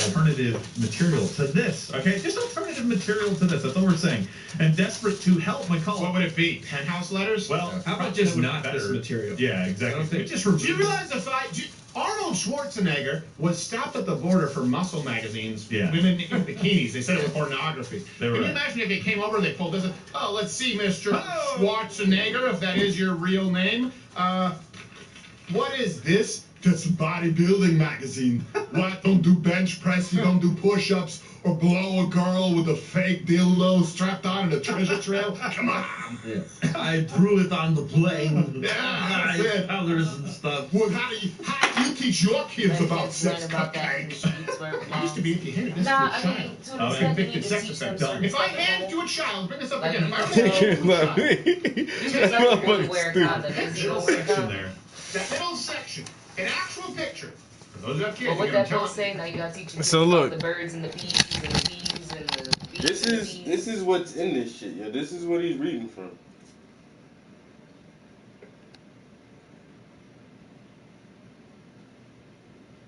alternative material to this. Okay, just alternative material to this. That's all we're saying. And desperate to help McAuliffe. What would it be? Penthouse letters? Well, How about just not this material? Yeah, exactly. I don't think- Just Do you realize the fact? Arnold Arnold Schwarzenegger was stopped at the border for muscle magazines, Yeah. women in bikinis. They said it was pornography. They were Can you right. imagine if they came over and they pulled this? Oh, let's see, Mr. Schwarzenegger, if that is your real name. What is this? Just a bodybuilding magazine. What? Don't do bench press, you don't do push-ups, or blow a girl with a fake dildo strapped on in a treasure trail? Come on. Yeah. I drew it on the plane. Yeah, that's it. Colors and stuff. Well, how do you teach your kids about sex cupcakes? It used to be if you handed this Nah, to a I child. mean, to an extent, you Convicted need to sex teach them offender. certain If I stuff at hand it home. to a child, bring this up Like, again. you If I can hand it to a tell- child. You can tell people to wear a condom. Is he gonna wear a condom? That little section, an actual picture. For those who have kids, But what you're gonna that tell post say, now you gotta teach them So about look. the birds and the bees and the bees and the bees. This and the is bees. this is what's in this shit, yo. This is what he's reading from.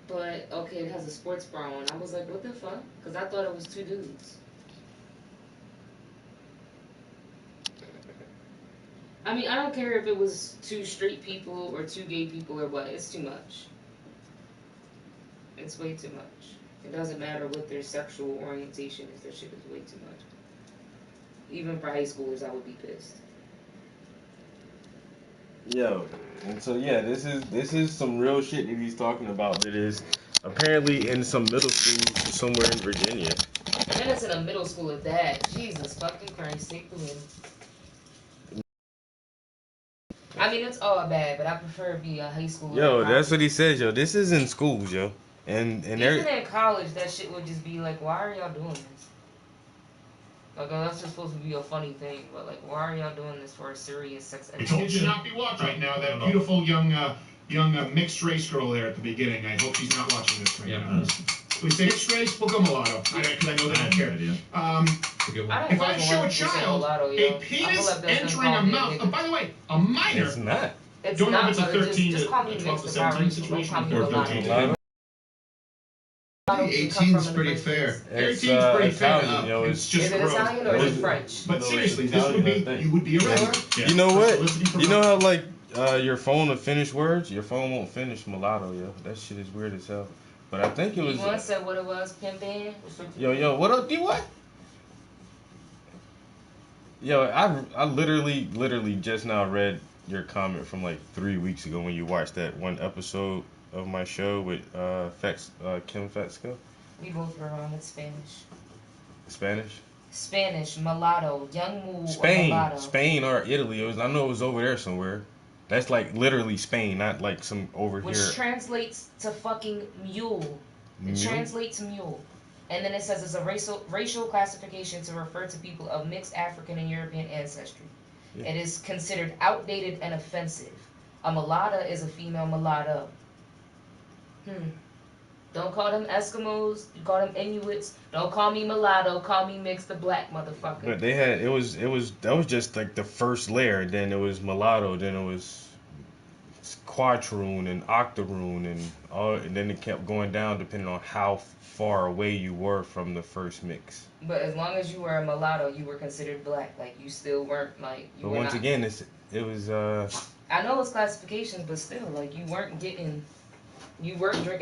But okay, it has a sports bra on. I was like, what the fuck? Because I thought it was two dudes. I mean, I don't care if it was two straight people or two gay people or what. It's too much. It's way too much. It doesn't matter what their sexual orientation is. That shit is way too much. Even for high schoolers, I would be pissed. Yo, and so yeah, this is some real shit that he's talking about. That is apparently in some middle school somewhere in Virginia. And then it's in a middle school at that. Jesus fucking Christ, take the win. I mean, it's all bad, but I prefer to be a high school. Yo, that's what he says, yo. This is in schools, yo, and Even they're in college, that shit would just be like, why are y'all doing this? Like, oh, that's just supposed to be a funny thing, but like, why are y'all doing this for a serious sex I told you not be watching right now. That beautiful young mixed race girl there at the beginning. I hope she's not watching this right now. We say mixed race, we'll go mulatto. Because I know they don't care. If I show a child a penis entering a mouth, by the way, a minor. It's not. It's Don't know not, if it's a but 13 just call me to 12 to mixed if I 17 racial. Don't situation. call me Or mulatto. 13 to Mulatto? I think 18 is pretty fair. 18's pretty fair. Italian, yo. It's just Is it gross. Italian or is it French? But No, seriously, it's this would Italian, I be, think. you would be arrested. You know For what? soliciting for You know how money. like your phone will finish words? Your phone won't finish mulatto, yo. That shit is weird as hell. But I think it was. You once said what it was, pimpin'? Yo, what up, D? What? Yo, I literally just now read your comment from like 3 weeks ago when you watched that one episode of my show with Kim Fetzko. We both were on. It's Spanish. Spanish? Spanish, mulatto, young move, Spain, mulatto. Spain or Italy. I know it was over there somewhere. That's like literally Spain, not like some over Which here. translates to fucking mule. It Mule? translates to mule. And then it says it's a racial classification to refer to people of mixed African and European ancestry. Yeah. It is considered outdated and offensive. A mulatta is a female mulatto. Don't call them Eskimos. You call them Inuits. Don't call me mulatto. Call me mixed the black motherfucker. But they had that was just like the first layer. Then it was mulatto. Then it was quadroon and octoroon and all. And then it kept going down depending on how far away you were from the first mix. But as long as you were a mulatto, you were considered black. Like you still weren't like. You But were once not. again, it was. I know it's classifications, but still, like you weren't drinking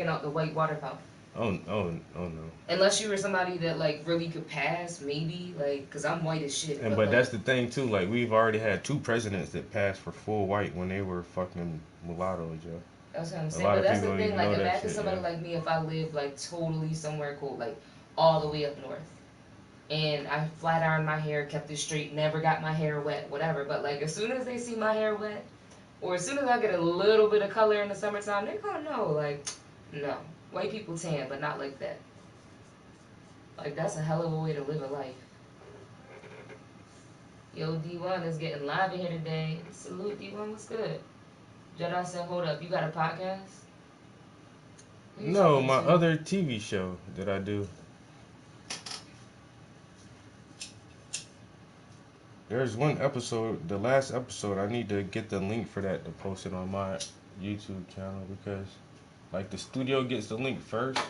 out the white water fountain. Oh no. Unless you were somebody that like really could pass, maybe like, cause I'm white as shit. But like, that's the thing too. Like we've already had 2 presidents that passed for full white when they were fucking mulattoes, yo. That's what I'm A saying. lot But of that's the people don't thing. even Like know that imagine shit, somebody yeah. like me if I lived like totally somewhere cool, like all the way up north, and I flat ironed my hair, kept it straight, never got my hair wet, whatever. But like as soon as they see my hair wet, or as soon as I get a little bit of color in the summertime, they're gonna know like, no, white people tan, but not like that. Like that's a hell of a way to live a life. Yo, D1 is getting live in here today. Salute, D1, what's good? Jedi said, hold up, you got a podcast? Who you No, talking my to? other TV show that I do. There's one episode, the last episode, I need to get the link for that to post it on my YouTube channel because, like, the studio gets the link first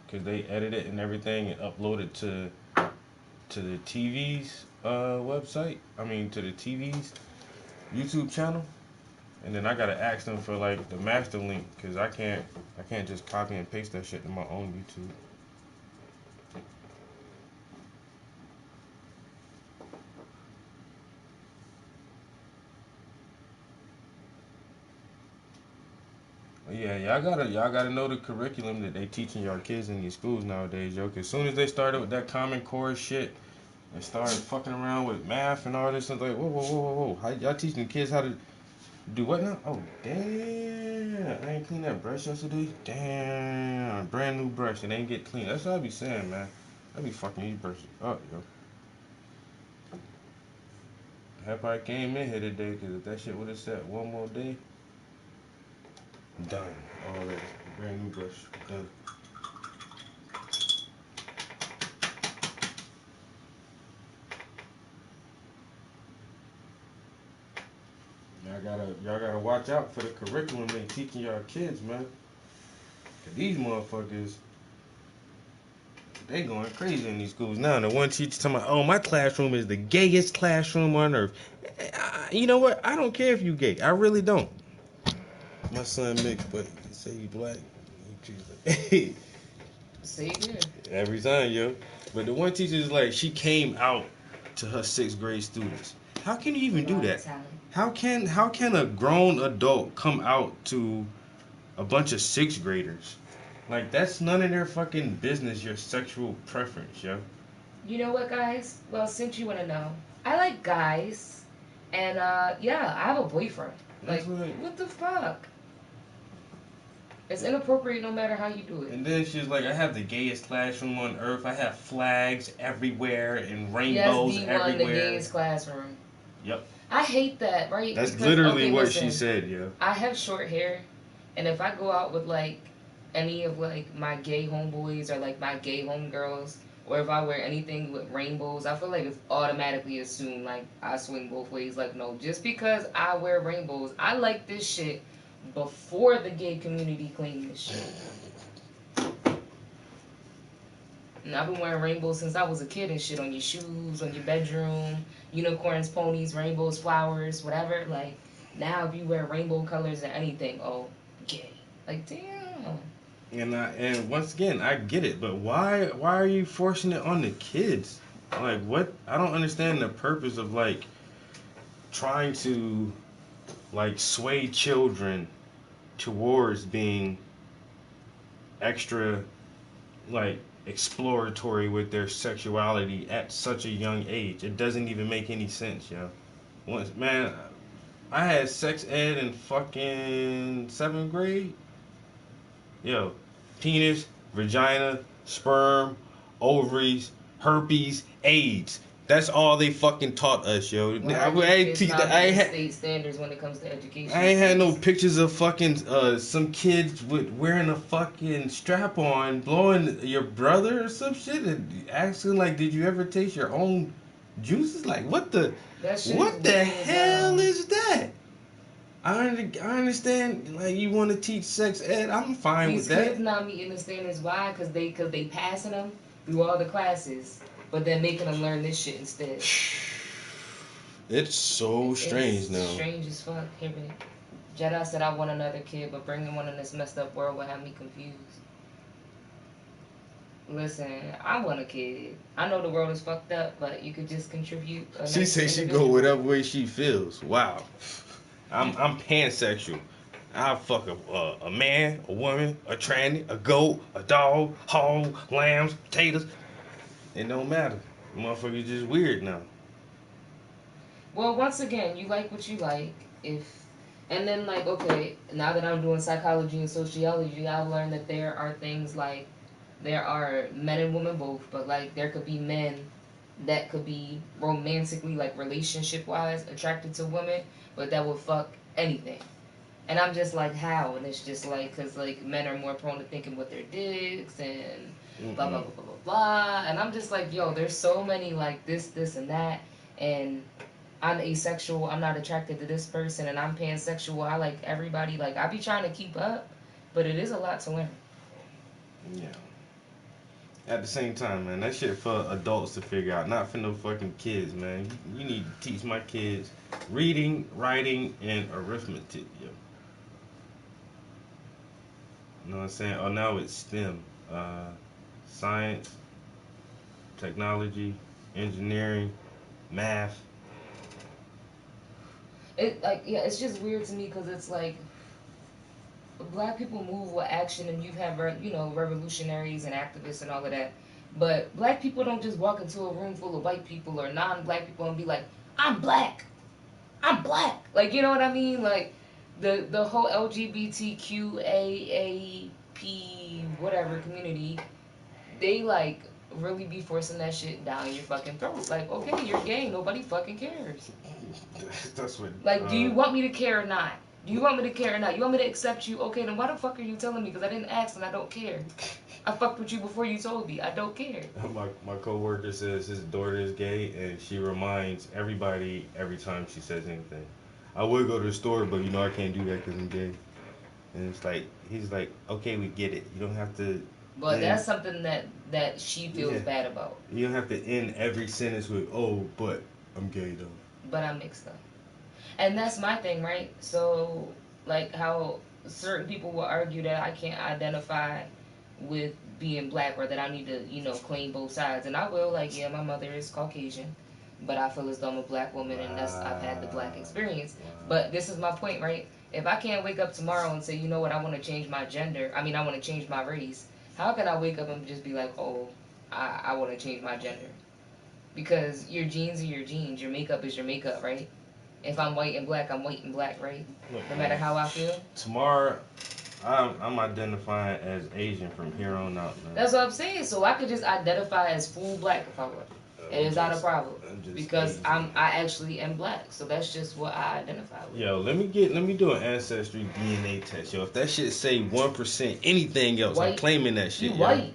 because they edit it and everything and upload it to the TV's website. I mean, to the TV's YouTube channel. And then I gotta ask them for like the master link, cause I can't just copy and paste that shit to my own YouTube. Yeah, y'all gotta know the curriculum that they teaching y'all kids in these schools nowadays, yo. 'Cause as soon as they started with that Common Core shit and started fucking around with math and all this, it's like, whoa. How y'all teaching the kids how to do what now? Oh, damn. I ain't cleaned that brush yesterday. Damn. Brand new brush. It ain't get clean. That's what I be saying, man. I be fucking these brushes up, yo. Happy I came in here today, because if that shit would have sat one more day, done. Already. Brand new brush. Done. Y'all gotta watch out for the curriculum they teaching y'all kids, man. 'Cause these motherfuckers, they going crazy in these schools now. And the one teacher talking about, oh, my classroom is the gayest classroom on earth. You know what? I don't care if you gay. I really don't. My son mixed, but he say you black. He Say it again. every time, yo. But the one teacher is like, she came out to her 6th grade students. How can you even do that? How can a grown adult come out to a bunch of 6th graders? Like, that's none of their fucking business, your sexual preference, yo. You know what, guys? Well, since you want to know, I like guys, and yeah, I have a boyfriend. Like, what the fuck? It's inappropriate no matter how you do it. And then she's like, I have the gayest classroom on earth. I have flags everywhere and Yes, rainbows D1, everywhere. the gayest classroom. Yep. I hate that, right? That's Because, literally okay, what listen, she said, yo. I have short hair, and if I go out with like any of like my gay homeboys or like my gay homegirls, or if I wear anything with rainbows, I feel like it's automatically assumed like I swing both ways. Like, no, just because I wear rainbows, I like this shit before the gay community claimed this shit. And I've been wearing rainbows since I was a kid and shit, on your shoes, on your bedroom, unicorns, ponies, rainbows, flowers, whatever. Like, now if you wear rainbow colors or anything, oh, gay. Like, damn. And once again, I get it, but why are you forcing it on the kids? Like, what? I don't understand the purpose of like trying to like sway children towards being extra like exploratory with their sexuality at such a young age. It doesn't even make any sense, yo. Once, man, I had sex ed in fucking 7th grade. Yo, penis, vagina, sperm, ovaries, herpes, AIDS. That's all they fucking taught us, yo. Well, I ain't state standards when it comes to education. I ain't had no pictures of fucking some kids with wearing a fucking strap on, blowing your brother or some shit, and asking like, did you ever taste your own juices? Like, what the hell is that? I understand, like, you want to teach sex ed. I'm fine with that. These kids not meeting the standards. Why? Because they passing them through all the classes, but then making them learn this shit instead. It's so strange now. Strange as fuck. Hear me. Jedi said I want another kid, but bringing one in this messed up world would have me confused. Listen, I want a kid. I know the world is fucked up, but you could just contribute. She say she go whatever way she feels. Wow. I'm pansexual. I'll fuck a man, a woman, a tranny, a goat, a dog, hog, lambs, potatoes. It don't matter. Motherfuckers just weird now. Well, once again, you like what you like. And then like, okay, now that I'm doing psychology and sociology, I've learned that there are things like, there are men and women both, but like there could be men that could be romantically, like relationship wise, attracted to women, but that would fuck anything. And I'm just like, how? And it's just like, because like men are more prone to thinking with their dicks and blah, blah, blah, blah, blah, blah. And I'm just like, yo, there's so many like this, and that. And I'm asexual. I'm not attracted to this person. And I'm pansexual. I like everybody. Like, I be trying to keep up, but it is a lot to learn. Yeah. At the same time, man, that shit for adults to figure out, not for no fucking kids, man. You need to teach my kids reading, writing, and arithmetic, yo. You know what I'm saying? Oh, now it's STEM. Science, technology, engineering, math. It's just weird to me because it's like black people move with action, and you have revolutionaries and activists and all of that. But black people don't just walk into a room full of white people or non-black people and be like, "I'm black, I'm black." Like, you know what I mean? Like the whole LGBTQAAP whatever community, they like really be forcing that shit down your fucking throat. Like, okay, you're gay, nobody fucking cares. That's what. Like, do you want me to care or not? Do you want me to care or not? You want me to accept you? Okay, then why the fuck are you telling me? Because I didn't ask and I don't care. I fucked with you before you told me. I don't care. My coworker says his daughter is gay, and she reminds everybody every time she says anything. I would go to the store, but I can't do that because I'm gay. And it's like, he's like, okay, we get it. You don't have to. But that's something that she feels bad about. You don't have to end every sentence with, "Oh, but I'm gay though." But I'm mixed up. And that's my thing, right? So, like how certain people will argue that I can't identify with being black, or that I need to, claim both sides. And I will, like, yeah, my mother is Caucasian, but I feel as though I'm a black woman, and I've had the black experience. But this is my point, right? If I can't wake up tomorrow and say, you know what, I want to change my gender, I want to change my race, how can I wake up and just be like, oh, I want to change my gender? Because your genes are your genes, your makeup is your makeup, right? If I'm white and black, I'm white and black, right? No matter how I feel. Tomorrow, I'm identifying as Asian from here on out, man. That's what I'm saying. So I could just identify as full black if I want. It is not a problem because I actually am black. So that's just what I identify with. Yo, let me do an ancestry DNA test, yo. If that shit say 1% anything else, white. I'm claiming that shit. You white.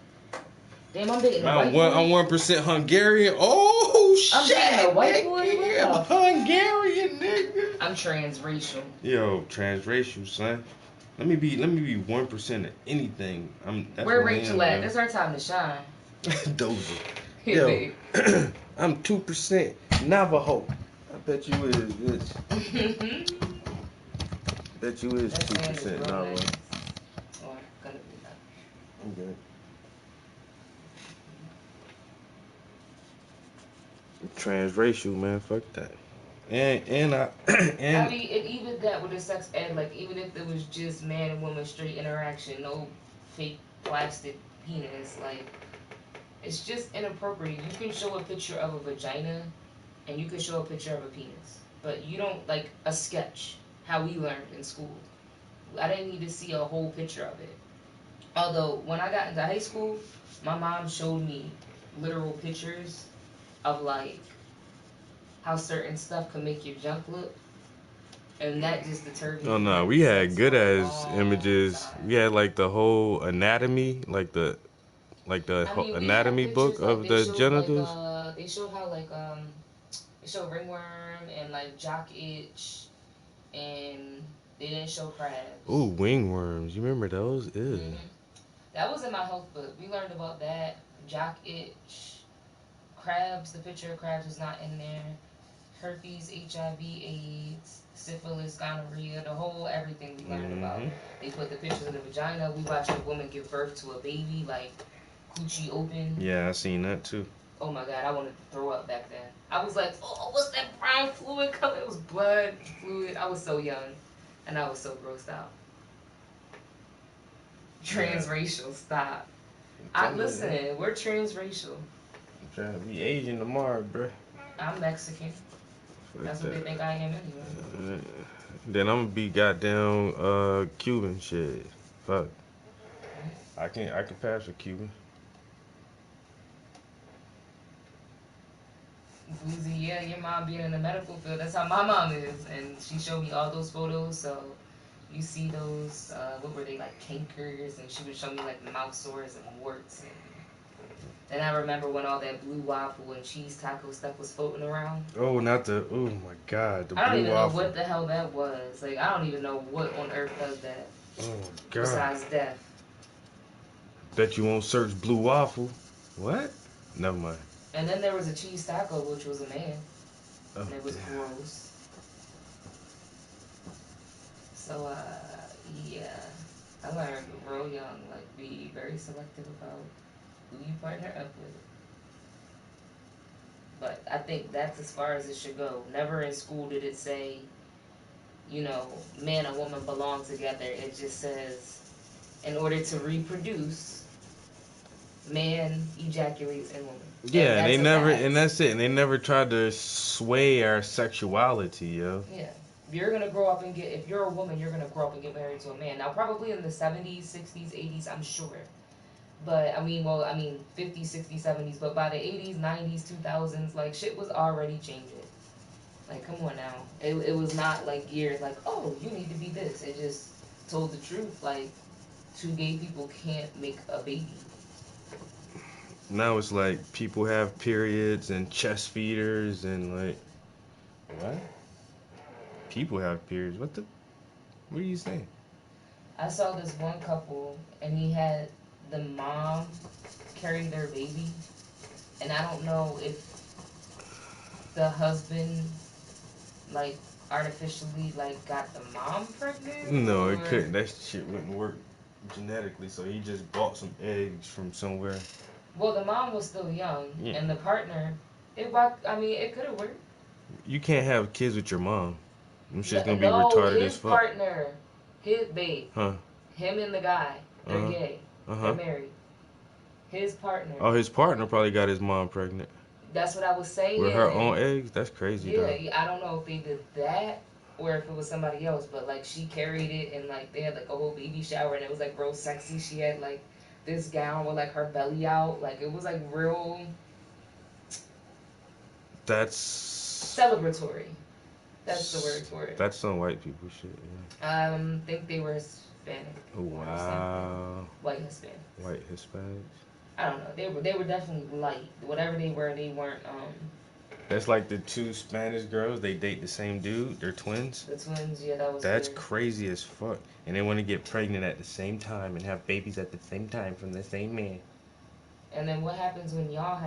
Damn, I'm dating a white boy. I'm 1% Hungarian. Oh shit! I'm dating a white boy. I'm Hungarian, nigga. I'm transracial. Yo, transracial, son. Let me be 1% of anything. Where Rachel at? It's her time to shine. Doja. Yo, I'm 2% Navajo. I bet you is, bitch. Bet you is 2% Navajo. I'm good. Transracial, man. Fuck that. And even that with the sex ed, like, even if it was just man and woman straight interaction, no fake plastic penis, like, it's just inappropriate. You can show a picture of a vagina and you can show a picture of a penis, but you don't, like, a sketch, how we learned in school. I didn't need to see a whole picture of it. Although when I got into high school, my mom showed me literal pictures of, like, how certain stuff can make your junk look, and that just deterred me. Oh no, we had good ass images. We had like the whole anatomy, anatomy book of the genitals. They showed how they showed ringworm and like jock itch, and they didn't show crabs. Ooh, wingworms. You remember those? Ew. Mm-hmm. That was in my health book. We learned about that. Jock itch. Crabs, the picture of crabs is not in there. Herpes, HIV, AIDS, syphilis, gonorrhea, the whole everything we learned about. They put the pictures of the vagina. We watched a woman give birth to a baby, like, coochie open. Yeah, I seen that too. Oh my god, I wanted to throw up back then. I was like, oh, what's that brown fluid color? It was blood fluid. I was so young, and I was so grossed out. Transracial, stop. Listen, we're transracial. I'm trying to be Asian tomorrow, bruh. I'm Mexican. That's what they think I am anyway. Then I'm gonna be goddamn Cuban shit. Fuck. I can pass for Cuban. Boozy, yeah, your mom being in the medical field, that's how my mom is. And she showed me all those photos, so you see those, what were they, like cankers, and she would show me like mouth sores and warts. And I remember when all that blue waffle and cheese taco stuff was floating around. Oh, oh my god, the blue waffle. I don't even know what the hell that was. Like, I don't even know what on earth does that. Oh my god. Besides death. Bet you won't search blue waffle. What? Never mind. And then there was a cheese taco, which was a man. Oh, And it was damn. gross. So, yeah. I learned real young, like, be very selective about who you partner up with. But I think that's as far as it should go. Never in school did it say, you know, man and woman belong together. It just says, in order to reproduce, man ejaculates in woman. Yeah, And they that's a never, fact. and that's it. And they never tried to sway our sexuality, yo. Yeah. You're gonna grow up and get, if you're a woman, you're gonna grow up and get married to a man. Now, probably in the 70s, 60s, 80s, I'm sure. But, 50s, 60s, 70s. But by the 80s, 90s, 2000s, like, shit was already changing. Like, come on now. It was not, like, geared, like, oh, you need to be this. It just told the truth. Like, two gay people can't make a baby. Now it's like people have periods and chest feeders and like, what? People have periods. What are you saying? I saw this one couple, and he had the mom carry their baby. And I don't know if the husband, like, artificially, like, got the mom pregnant. No, it or- couldn't. That shit wouldn't work genetically. So he just bought some eggs from somewhere. Well, the mom was still young, Yeah. and the partner, it could have worked. You can't have kids with your mom. Them shit's gonna be No, retarded his as fuck. partner, his babe, Huh? him and the guy, they're Uh-huh. gay, Uh-huh. they're married. His partner, Oh, his partner probably got his mom pregnant that's what I was saying. with her own eggs. That's crazy, though. Yeah, I don't know if they did that or if it was somebody else, but like she carried it and like they had like a whole baby shower and it was like real sexy. She had like this gown with like her belly out, like it was like real That's celebratory. That's the word for it. that's some white people shit. Yeah. Think they were Hispanic. Oh, wow. White Hispanic. White Hispanics. I don't know. They were definitely light. Whatever they were, they weren't That's like the two Spanish girls. They date the same dude. They're twins. the twins. Yeah, that was That's weird. crazy as fuck. And they want to get pregnant at the same time and have babies at the same time from the same man. And then what happens when y'all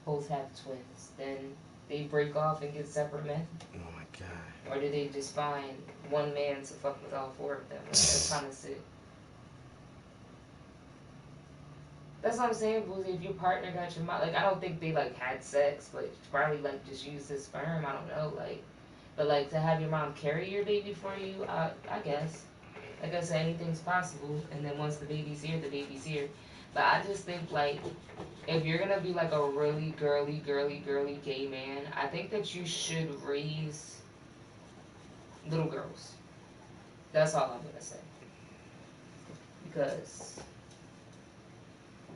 both have twins? Then they break off and get separate men? Oh my god. Or do they just find one man to fuck with all four of them? Like, that's kind of sick. That's what I'm saying, Boozy. If your partner got your mom, like, I don't think they, like, had sex, but probably, like, just used his sperm. I don't know, like. But, like, to have your mom carry your baby for you, I guess. Like I said, anything's possible. And then once the baby's here, the baby's here. But I just think, like, if you're going to be, like, a really girly gay man, I think that you should raise little girls. That's all I'm going to say. Because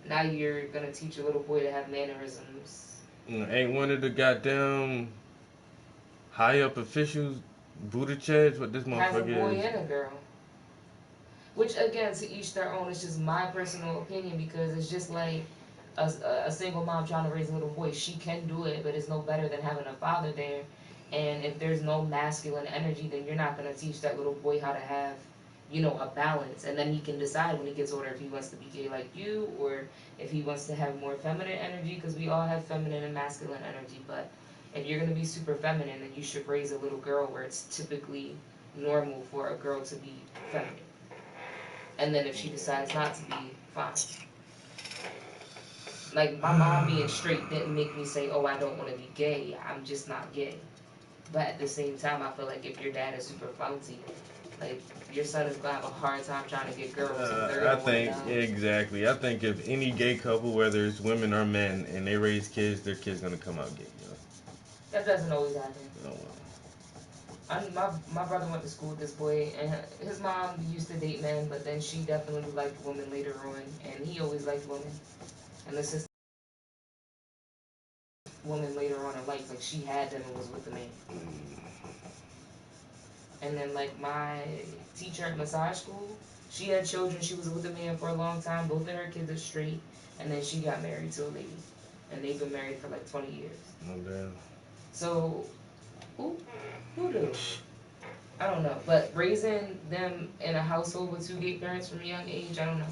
now you're going to teach a little boy to have mannerisms. Ain't one of the goddamn high up officials Buttigieg? What this Has a motherfucker boy is? and a girl. Which, again, to each their own. It's just my personal opinion because it's just like a single mom trying to raise a little boy. She can do it, but it's no better than having a father there. And if there's no masculine energy, then you're not going to teach that little boy how to have, you know, a balance. And then he can decide when he gets older if he wants to be gay like you or if he wants to have more feminine energy, because we all have feminine and masculine energy. But if you're going to be super feminine, then you should raise a little girl where it's typically normal for a girl to be feminine. And then if she decides not to be, fine. Like, my mom being straight didn't make me say, oh, I don't want to be gay. I'm just not gay. But at the same time, I feel like if your dad is super flouncy, like, your son is going to have a hard time trying to get girls. And they're I gonna think, wanna know. exactly. I think if any gay couple, whether it's women or men, and they raise kids, their kid's gonna come out gay. You know? That doesn't always happen. No. My brother went to school with this boy, and his mom used to date men, but then she definitely liked women later on, and he always liked women. And the sister woman later on in life, like she had them and was with the man. And then like my teacher at massage school, she had children, she was with the man for a long time, both of her kids are straight, and then she got married to a lady. And they've been married for like 20 years. No damn. So, who knew? I don't know. But raising them in a household with two gay parents from a young age, I don't know.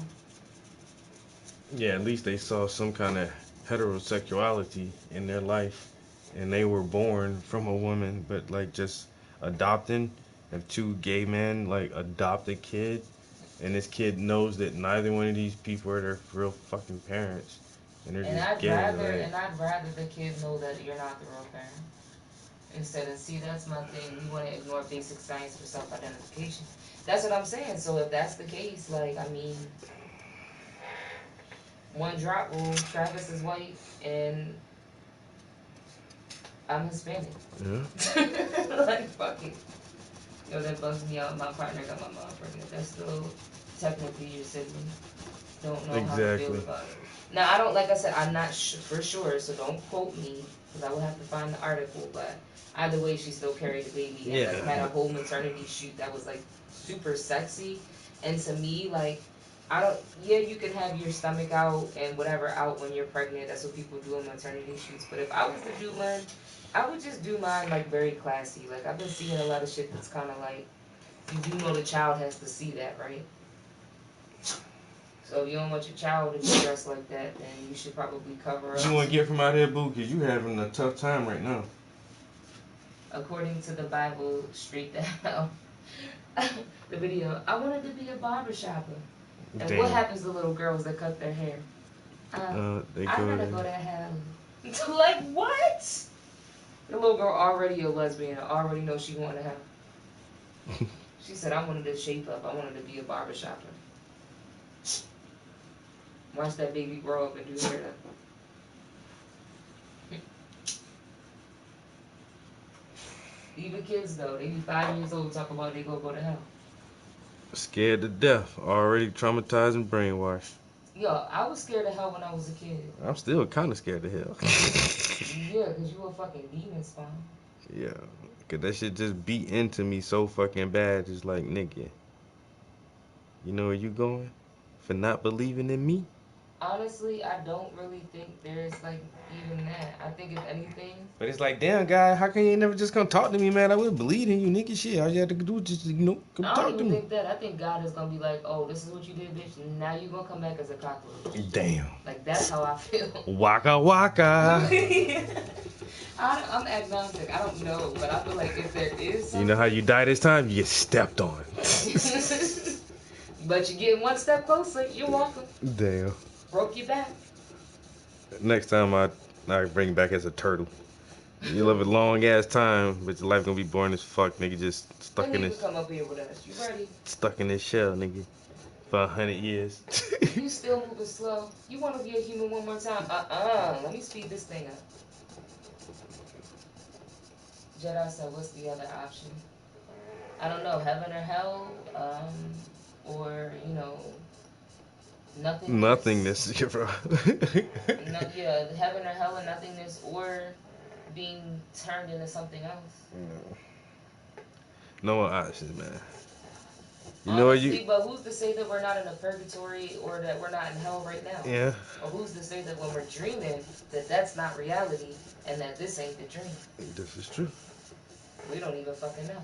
Yeah, at least they saw some kind of heterosexuality in their life, and they were born from a woman, but like just adopting. If two gay men like adopt a kid, and this kid knows that neither one of these people are their real fucking parents, and they're And just I'd gay. rather the kid know that you're not the real parent. Instead of, see, that's my thing. We want to ignore basic science for self-identification. That's what I'm saying. So if that's the case, like, I mean, one drop rule, Travis is white and I'm Hispanic. Yeah. Like, fuck it. Yo, that bugs me out. My partner got my mom pregnant. That's still technically your sibling. Don't know how to feel about it. Now, I don't, like I said, I'm not for sure, so don't quote me, because I will have to find the article, but either way, she still carried the baby. And Yeah. like, had a whole maternity shoot that was, like, super sexy. And to me, like, you can have your stomach out and whatever out when you're pregnant. That's what people do in maternity shoots. But if I was to do one, I would just do mine, like, very classy. Like, I've been seeing a lot of shit that's kind of like, you do know the child has to see that, right? So if you don't want your child to be dressed like that, then you should probably cover up. You want to get from out here, boo, because you having a tough time right now. According to the Bible, straight the hell. The video, I wanted to be a barber shopper. And what happens to little girls that cut their hair? They I go gotta to go to hell. Like, what? The little girl already a lesbian, already knows she going to hell. She said, I wanted to shape up. I wanted to be a barber shopper. Watch that baby grow up and do hair then. Even kids, though, they be 5 years old talking about they gonna go to hell. Scared to death. Already traumatized and brainwashed. Yo, I was scared of hell when I was a kid. I'm still kind of scared of hell. Yeah, because you a fucking demon spawn. Yeah. Because that shit just beat into me so fucking bad. Just like, nigga, you know where you going? For not believing in me? Honestly, I don't really think there's, like, even that. I think if anything... But it's like, damn, guy, how come you ain't never just come talk to me, man? I would believe in you, nigga. Shit, all you have to do is just, come I talk don't to even me. think that. I think God is going to be like, oh, this is what you did, bitch. Now you going to come back as a cockroach. Damn. Like, that's how I feel. Waka waka. I'm agnostic. I don't know. But I feel like if there is something... You know how you die this time? You get stepped on. But you get one step closer. You're welcome. Damn. Broke your back. Next time I bring back as a turtle. You live a long ass time, but your life gonna be boring as fuck, nigga. Just stuck in this. Come up here with us. You ready? Stuck in this shell, nigga, for 100 years. You still moving slow. You want to be a human one more time? Let me speed this thing up. Jedi said, "What's the other option?" I don't know. Heaven or hell, or nothingness. Nothingness, yeah, bro. Yeah, heaven or hell and nothingness, or being turned into something else. No more options, man. You know what you? But who's to say that we're not in a purgatory or that we're not in hell right now? Yeah. Or who's to say that when we're dreaming that that's not reality and that this ain't the dream? This is true. We don't even fucking know.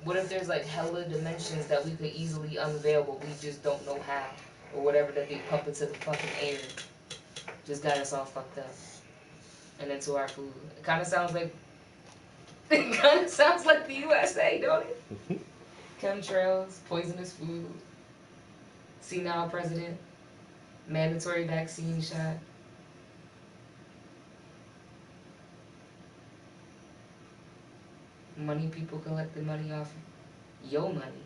What if there's like hella dimensions that we could easily unveil, but we just don't know how? Or whatever that they pump into the fucking air just got us all fucked up. And into our food. It kind of sounds like the USA, don't it? Chemtrails, poisonous food, senile president, mandatory vaccine shot. Money people collecting money off your money,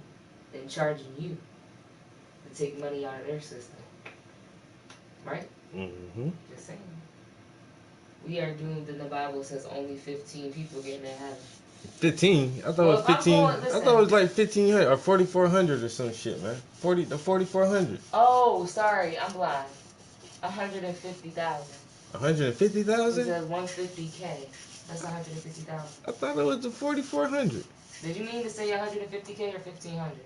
then charging you to take money out of their system. Right? Mm-hmm. Just saying. We are doomed, and the Bible says only 15 people get into heaven. 15. I thought it was 15. I thought it was like 1,500 or 4,400 or some shit, man. 4,400. Oh, sorry, I'm blind. 150,000. 150,000? It says 150K. That's 150,000. I thought it was the 4,400. Did you mean to say 150K or 1,500?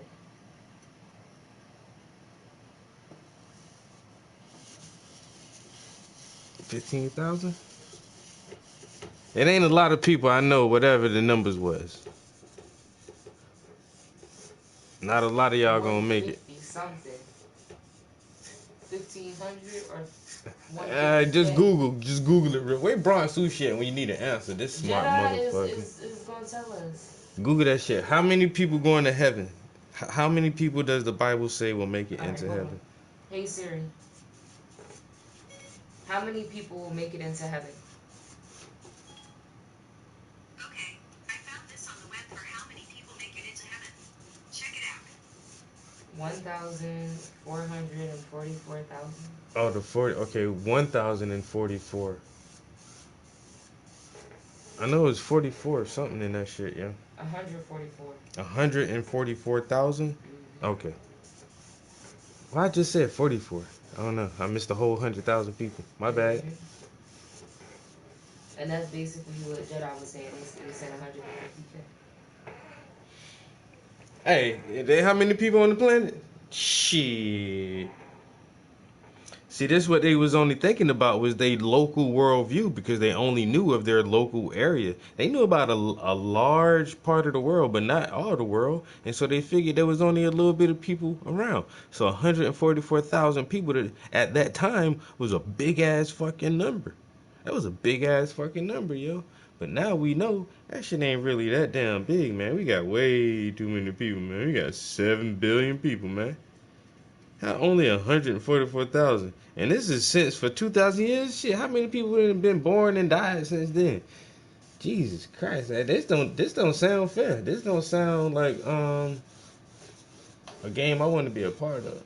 $15,000? It ain't a lot of people, I know, whatever the numbers was. Not a lot of y'all gonna make it. Something. 15 1,500 or Just Google it. Where Bronx Sushi at when you need an answer? This smart Jedi motherfucker. is gonna tell us. Google that shit. How many people going to heaven? How many people does the Bible say will make it All right, into hold heaven? on. Hey Siri. How many people will make it into heaven? Okay, I found this on the web for how many people make it into heaven. Check it out. 1,444,000. Oh, the 40. Okay, 1,044. I know it's 44 something in that shit, yeah. 144. 144,000? Okay. Well, I just said 44. I don't know. I missed the whole 100,000 people. My bad. And that's basically what Jedi was saying. They said 150. Hey, how many people on the planet? Shit. See, this what they was only thinking about was their local worldview because they only knew of their local area. They knew about a large part of the world, but not all the world. And so they figured there was only a little bit of people around. So 144,000 people at that time was a big-ass fucking number. That was a big-ass fucking number, yo. But now we know that shit ain't really that damn big, man. We got way too many people, man. We got 7 billion people, man. How only 144,000? And this is since for 2,000 years? Shit, how many people have been born and died since then? Jesus Christ, this don't sound fair. This don't sound like a game I want to be a part of.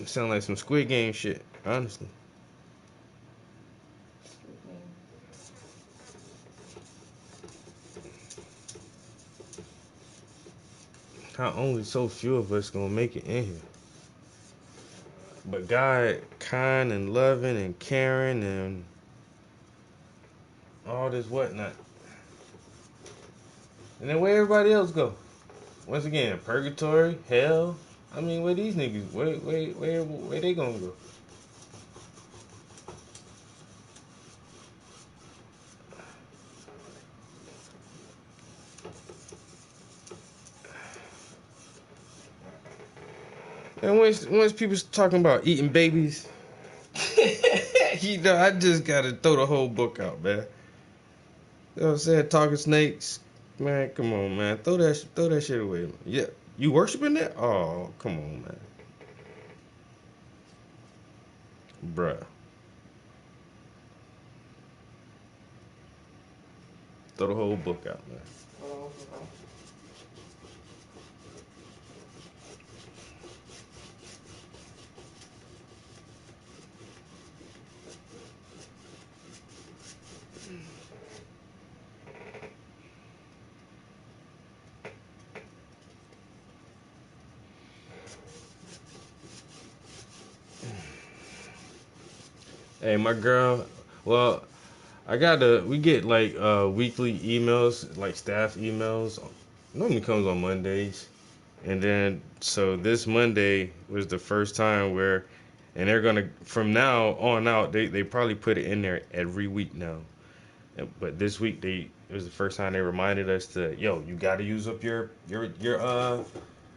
It sound like some Squid Game shit, honestly. How only so few of us gonna make it in here. But God kind and loving and caring and all this whatnot. And then where everybody else go? Once again, purgatory, hell. I mean, where these niggas? Where they gonna go? And once people talking about eating babies, you know, I just gotta throw the whole book out, man. You know what I'm saying? Talking snakes, man. Come on, man. Throw that shit away, man. Yeah, you worshiping that? Oh, come on, man. Bruh. Throw the whole book out, man. Hey, my girl. Well, we get like weekly emails, like staff emails. Normally comes on Mondays. And then so this Monday was the first time where, and they're gonna from now on out they probably put it in there every week now. But this week it was the first time they reminded us to, yo, you gotta use up your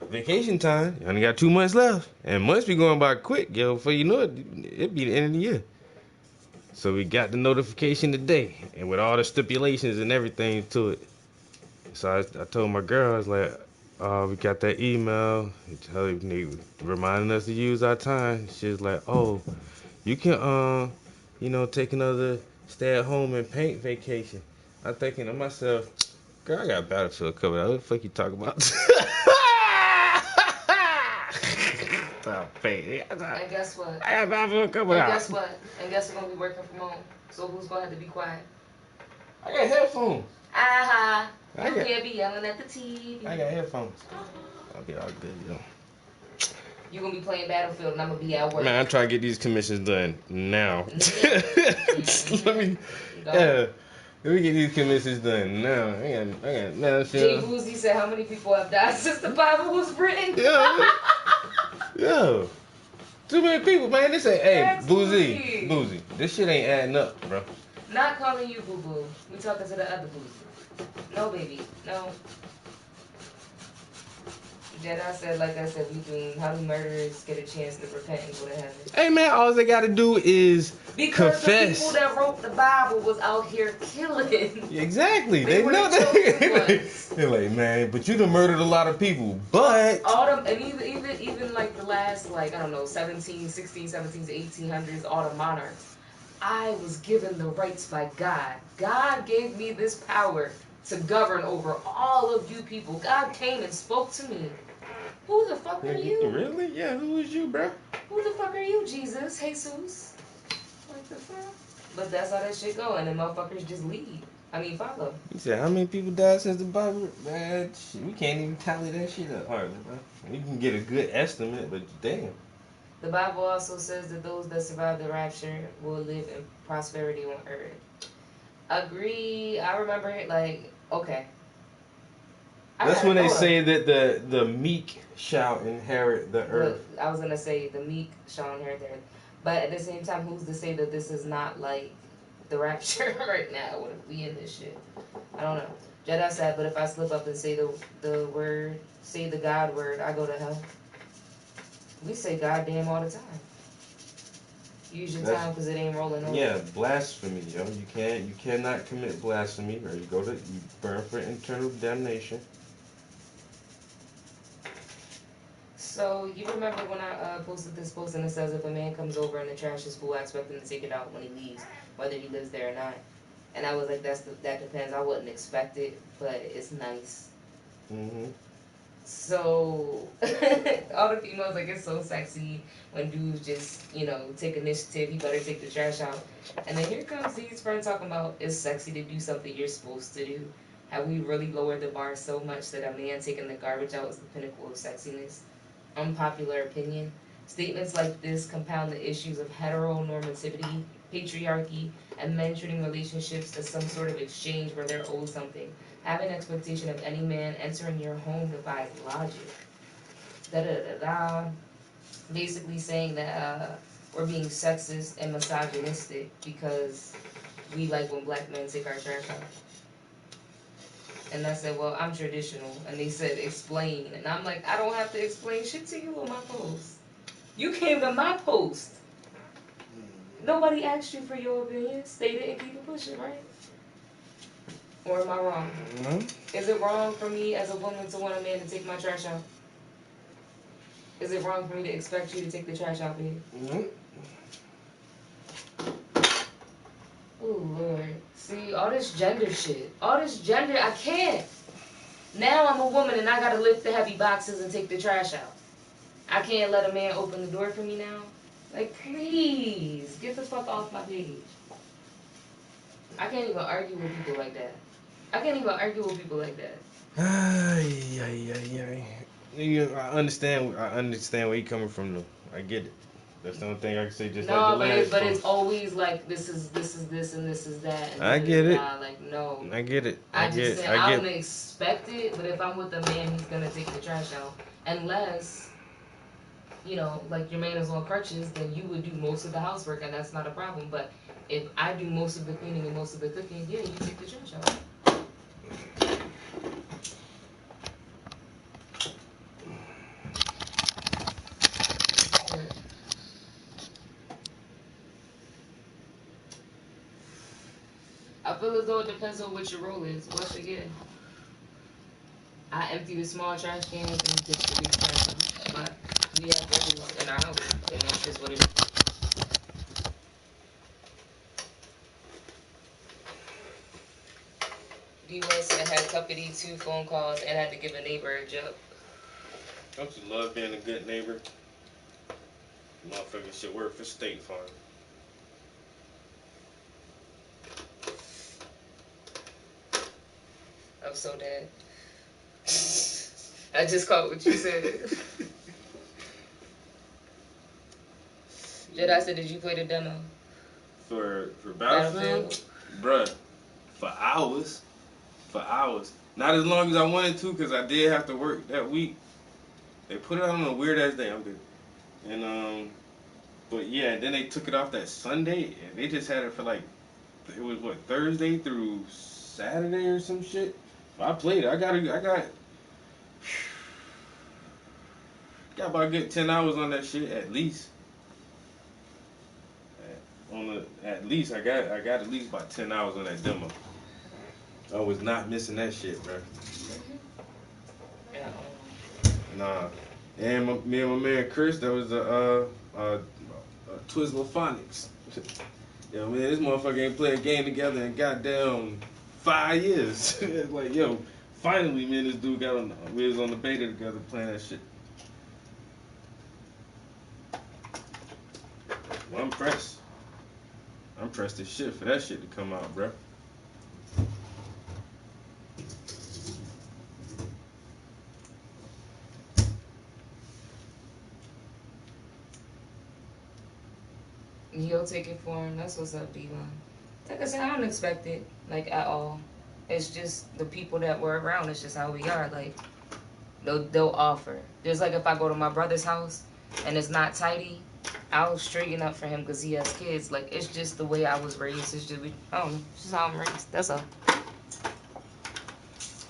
vacation time. You only got 2 months left. And months be going by quick, yo. Before you know it, it'd be the end of the year. So we got the notification today, and with all the stipulations and everything to it. So I told my girl, I was like, we got that email reminding us to use our time. She was like, oh, you can, take another stay at home and paint vacation. I'm thinking to myself, girl, I got Battlefield covered. What the fuck you talking about? And guess what? I got Battlefield covered And out. guess what? And guess we're gonna be working from home. So who's gonna have to be quiet? I got headphones. Aha! I You got- can't be yelling at the TV. I got headphones. I'll be all good, yo. You're gonna be playing Battlefield and I'm gonna be at work. Man, I'm trying to get these commissions done now. Let me get these commissions done now. I got now. Jay Boozy said, how many people have died since the Bible was written? Yo, too many people, man. This ain't, hey, That's Boozy. This shit ain't adding up, bro. Not calling you boo boo. We talking to the other Boozy. No, baby. No. Jedi said, like I said, how do murderers get a chance to repent and go to heaven? Hey man, all they gotta do is Because confess. the people that wrote the Bible was out here killing. Exactly. They They were know the chosen that. ones. They're like, man, but you done murdered a lot of people. But All them, and even like the last, like, I don't know, 17, 16, 17, 1800s, all the monarchs. I was given the rights by God. God gave me this power to govern over all of you people. God came and spoke to me. Who the fuck are you? Really? Yeah, who is you, bro? Who the fuck are you, Jesus? Jesus? What the fuck? But that's how that shit go, and then motherfuckers just lead. Follow. You said how many people died since the Bible? Man, shit, we can't even tally that shit up hardly, bro. We can get a good estimate, but damn. The Bible also says that those that survive the rapture will live in prosperity on earth. Agree. I remember it like, okay. That's when they say that the meek shall inherit the earth. I was gonna say the meek shall inherit the earth, but at the same time, who's to say that this is not like the rapture right now? What if we in this shit? I don't know. Jedi said, but if I slip up and say the word, say the God word, I go to hell. We say goddamn all the time. Use your time because it ain't rolling over. Yeah, blasphemy, yo. You cannot commit blasphemy, or you burn for eternal damnation. So, you remember when I posted this post and it says if a man comes over and the trash is full, I expect him to take it out when he leaves, whether he lives there or not. And I was like, that depends. I wouldn't expect it, but it's nice. Mm-hmm. So, all the females, like, it's so sexy when dudes just, take initiative. You better take the trash out. And then here comes these friends talking about it's sexy to do something you're supposed to do. Have we really lowered the bar so much that a man taking the garbage out is the pinnacle of sexiness? Unpopular opinion. Statements like this compound the issues of heteronormativity, patriarchy, and men treating relationships as some sort of exchange where they're owed something. Having an expectation of any man entering your home defies logic. Basically saying that we're being sexist and misogynistic because we like when black men take our trash out. And I said, well, I'm traditional. And they said, explain. And I'm like, I don't have to explain shit to you on my post. You came to my post. Nobody asked you for your opinion. State it and keep it pushing, right? Or am I wrong? Mm-hmm. Is it wrong for me as a woman to want a man to take my trash out? Is it wrong for me to expect you to take the trash out, babe? Mm-hmm. Oh, Lord. See, all this gender shit. All this gender, I can't. Now I'm a woman and I gotta lift the heavy boxes and take the trash out. I can't let a man open the door for me now. Like, please, get the fuck off my page. I can't even argue with people like that. I I understand where you're coming from, though. I get it. That's the only thing I can say. Just no, like the last but it's always like this is this and this is that. And I get it. Like, no. I get it. I don't expect it, but if I'm with a man, he's gonna take the trash out. Unless, like your man is on crutches, then you would do most of the housework, and that's not a problem. But if I do most of the cleaning and most of the cooking, yeah, you take the trash out. I feel as though it depends on what your role is. Once again, I empty the small trash cans and take the big trash out. But we have roles in our house, and that's just what it is. D-West said I had company 2 phone calls and had to give a neighbor a job. Don't you love being a good neighbor? Motherfucker should work for State Farm. I'm so dead. I just caught what you said. Jedi said, did you play the demo? For Battlefield? Bruh, for hours. Not as long as I wanted to, because I did have to work that week. They put it out on a weird ass day. I'm good. And but yeah, then they took it off that Sunday, and they just had it for like, it was what, Thursday through Saturday or some shit. So I played it. I got Got about a good 10 hours on that shit at least. At least I got at least about 10 hours on that demo. I was not missing that shit, bro. Nah. And me and my man Chris, that was Twizzler Phonics. Yo, man, this motherfucker ain't played a game together in goddamn 5 years. It's like, yo, finally, me and this dude we was on the beta together playing that shit. Well, I'm pressed. I'm pressed as shit for that shit to come out, bro. You'll take it for him. That's what's up, D-Line. Like I said, I don't expect it, like, at all. It's just the people that were around. It's just how we are. Like, they'll offer. Just like if I go to my brother's house and it's not tidy, I'll straighten up for him because he has kids. Like, it's just the way I was raised. It's just, I don't know. It's just how I'm raised. That's all.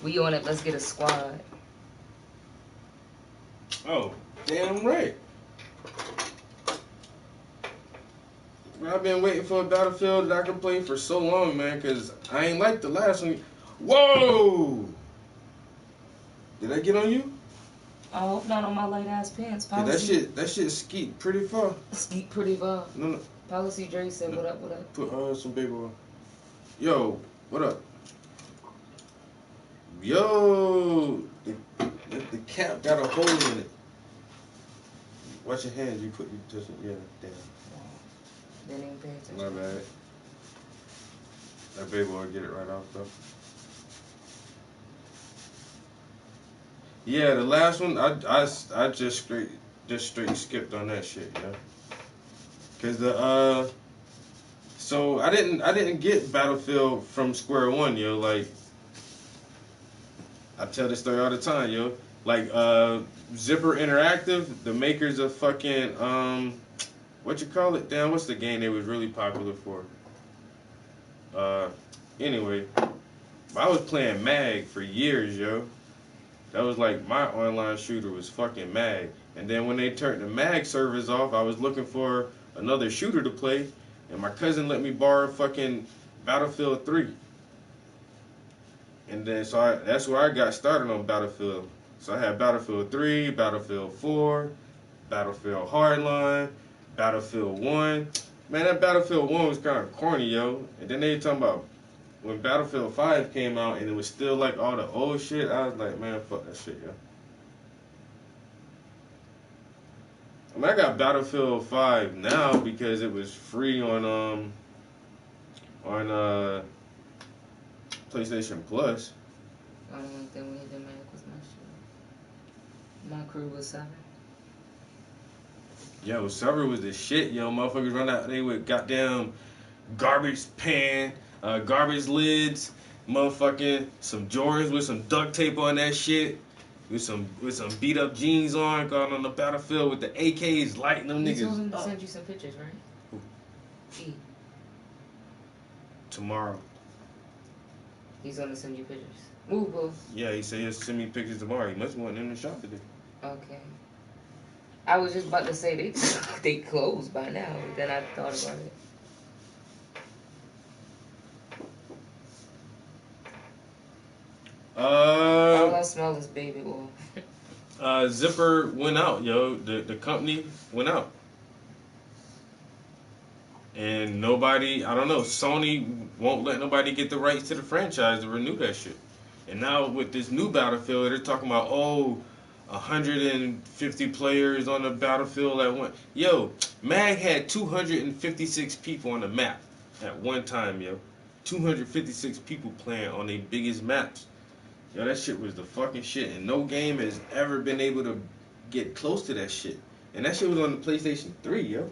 We on it. Let's get a squad. Oh, damn right. I've been waiting for a Battlefield that I can play for so long, man, because I ain't like the last one. Whoa! Did I get on you? I hope not on my light ass pants. Yeah, that shit skeet pretty far. Skeet pretty far. No. Policy Dre said, what up, what up? Put some big oil. Yo, what up? Yo, the cap got a hole in it. Watch your hands. You touch it. Yeah, damn. Didn't even pay attention. My bad. That baby will get it right off though. Yeah, the last one I just straight skipped on that shit, yeah. Cause so I didn't get Battlefield from square one, yo. Like I tell this story all the time, yo. Like Zipper Interactive, the makers of fucking what you call it? Damn, what's the game they was really popular for? Anyway, I was playing MAG for years, yo. That was like my online shooter was fucking MAG. And then when they turned the MAG servers off, I was looking for another shooter to play, and my cousin let me borrow fucking Battlefield 3. And then that's where I got started on Battlefield. So I had Battlefield 3, Battlefield 4, Battlefield Hardline, Battlefield 1. Man, that Battlefield 1 was kind of corny, yo. And then they talking about when Battlefield 5 came out and it was still like all the old shit. I was like, man, fuck that shit, yo. I mean, I got Battlefield 5 now because it was free on PlayStation Plus. The only thing we had to make was my shit. My crew was 7. Yo, server was the shit, yo. Motherfuckers run out there with goddamn garbage pan, garbage lids, motherfucking some Jordans with some duct tape on that shit, with some beat up jeans on, going on the battlefield with the AKs lighting them niggas. He told him to send you some pictures, right? Who? E. Tomorrow. He's gonna send you pictures. Move, boo. Yeah, he said he'll send me pictures tomorrow. He must want them in the shop today. Okay. I was just about to say they closed by now, but then I thought about it. All I smell is baby oil. Zipper went out, yo. The company went out. And nobody, I don't know, Sony won't let nobody get the rights to the franchise to renew that shit. And now with this new Battlefield, they're talking about, 150 players on the Battlefield at one. Yo, MAG had 256 people on the map at one time, yo. 256 people playing on their biggest maps. Yo, that shit was the fucking shit. And no game has ever been able to get close to that shit. And that shit was on the PlayStation 3, yo.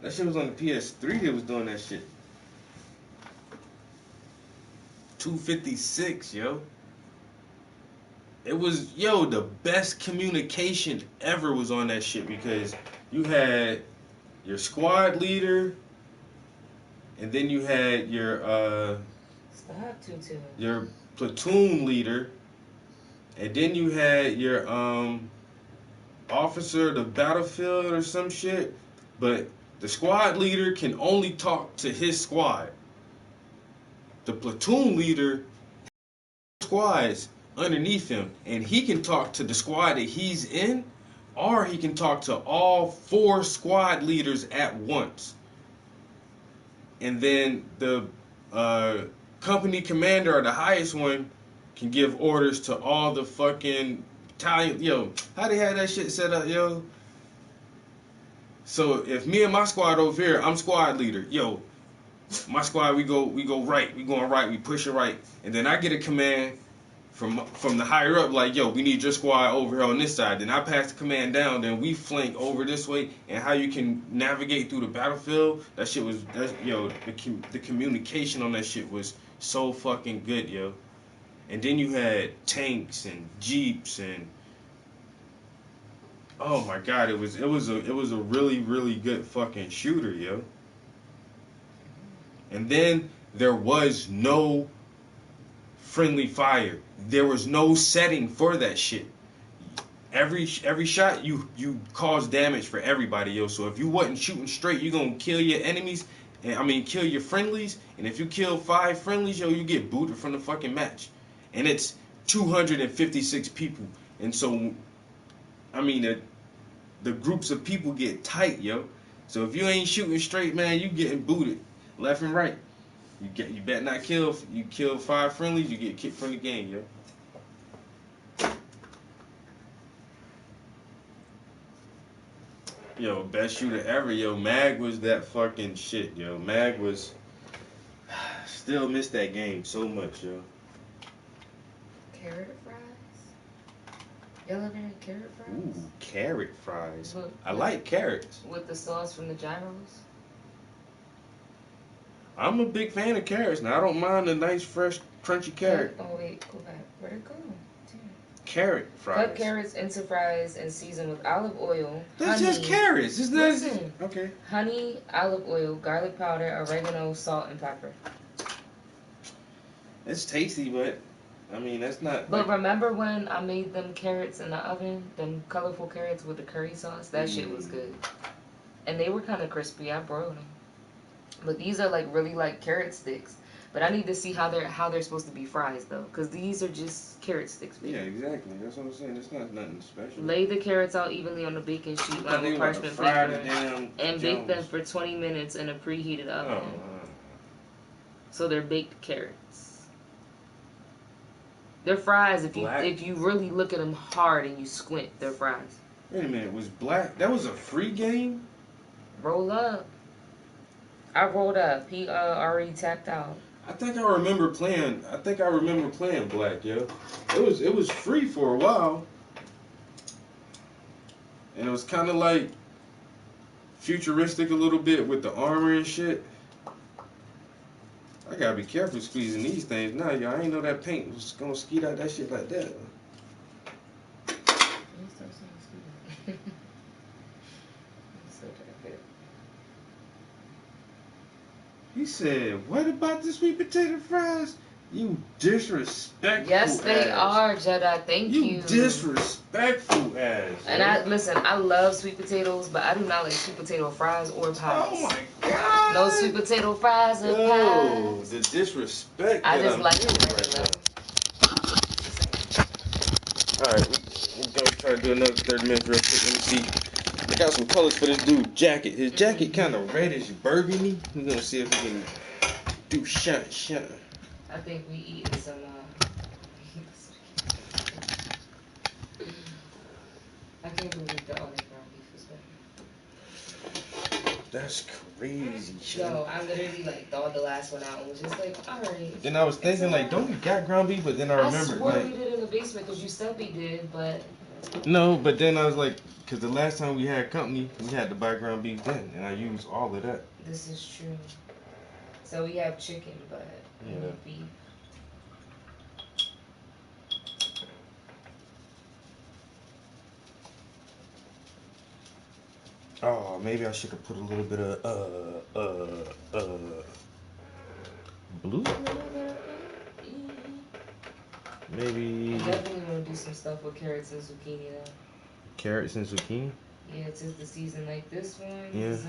That shit was on the PS3 that was doing that shit. 256, yo. It was, yo, the best communication ever was on that shit because you had your squad leader, and then you had your platoon leader, and then you had your officer of the battlefield or some shit, but the squad leader can only talk to his squad. The platoon leader squads underneath him, and he can talk to the squad that he's in, or he can talk to all 4 squad leaders at once. And then the company commander, or the highest one, can give orders to all the fucking battalion. Yo, how they had that shit set up, yo? So if me and my squad over here, I'm squad leader. Yo, my squad, we go right. We going right. We pushing right. And then I get a command from the higher up, like, yo, we need your squad over here on this side. Then I pass the command down. Then we flank over this way. And how you can navigate through the battlefield, that shit was, the communication on that shit was so fucking good, yo. And then you had tanks and jeeps and, oh my god, it was a really, really good fucking shooter, yo. And then there was no friendly fire. There was no setting for that shit. Every shot you cause damage for everybody, yo. So if you wasn't shooting straight, you gonna kill your enemies, and kill your friendlies. And if you kill 5 friendlies, yo, you get booted from the fucking match. And it's 256 people. And so, I mean, the groups of people get tight, yo. So if you ain't shooting straight, man, you getting booted left and right. You better not kill. You kill 5 friendlies, you get kicked from the game, yo. Yo, best shooter ever, yo. Mag was that fucking shit, yo. Mag was. Still miss that game so much, yo. Carrot fries? Y'all ever had carrot fries? Ooh, carrot fries. Look, I like carrots. With the sauce from the gyros? I'm a big fan of carrots. Now, I don't mind a nice, fresh, crunchy carrot. Oh, wait, go back. Where'd it go? Damn. Carrot fries. Cut carrots into fries and season with olive oil. That's honey, just carrots. It's not. Listen. Okay. Honey, olive oil, garlic powder, oregano, salt, and pepper. It's tasty, but I mean, that's not. But remember when I made them carrots in the oven? Them colorful carrots with the curry sauce? That shit was good. And they were kind of crispy. I broiled them. But these are like really like carrot sticks. But I need to see how they're supposed to be fries though, because these are just carrot sticks. Baby. Yeah, exactly. That's what I'm saying. It's not nothing special. Lay the carrots out evenly on the baking sheet on the parchment paper and bake them for 20 minutes in a preheated oven. So they're baked carrots. They're fries if you really look at them hard and you squint. They're fries. Wait a minute, was black? That was a free game? Roll up. I rolled up. He already tapped out. I think I remember playing black, yo. It was free for a while. And it was kind of like futuristic a little bit with the armor and shit. I gotta be careful squeezing these things now, yo. I ain't know that paint was gonna skeet out that shit like that. He said, "What about the sweet potato fries? You disrespectful." Yes, they ass. are, Jedi. Thank you. You disrespectful ass. And I love sweet potatoes, but I do not like sweet potato fries or pies. Oh my god. No sweet potato fries or pies. Oh, the disrespect. I just like it right now. Alright, we're gonna try to do another 30 minutes real quick. Let me see. I got some colors for this dude's jacket. His jacket kind of reddish burgundy. We're gonna see if we can do shine. I think we eating some. I can't believe the other ground beef was better. That's crazy shit. Yo, I literally like thawed the last one out and was just like, alright. Then I was thinking like, don't we got ground beef? But then I remembered swore like, we did in the basement because you said we did, but. No, but then I was like, because the last time we had company, we had to buy ground beef then, and I used all of that. This is true. So we have chicken, but we need beef. Oh, maybe I should have put a little bit of blue. Maybe. I definitely want to do some stuff with carrots and zucchini though. Carrots and zucchini. Yeah, it's the season. Like this one. Yeah. Is,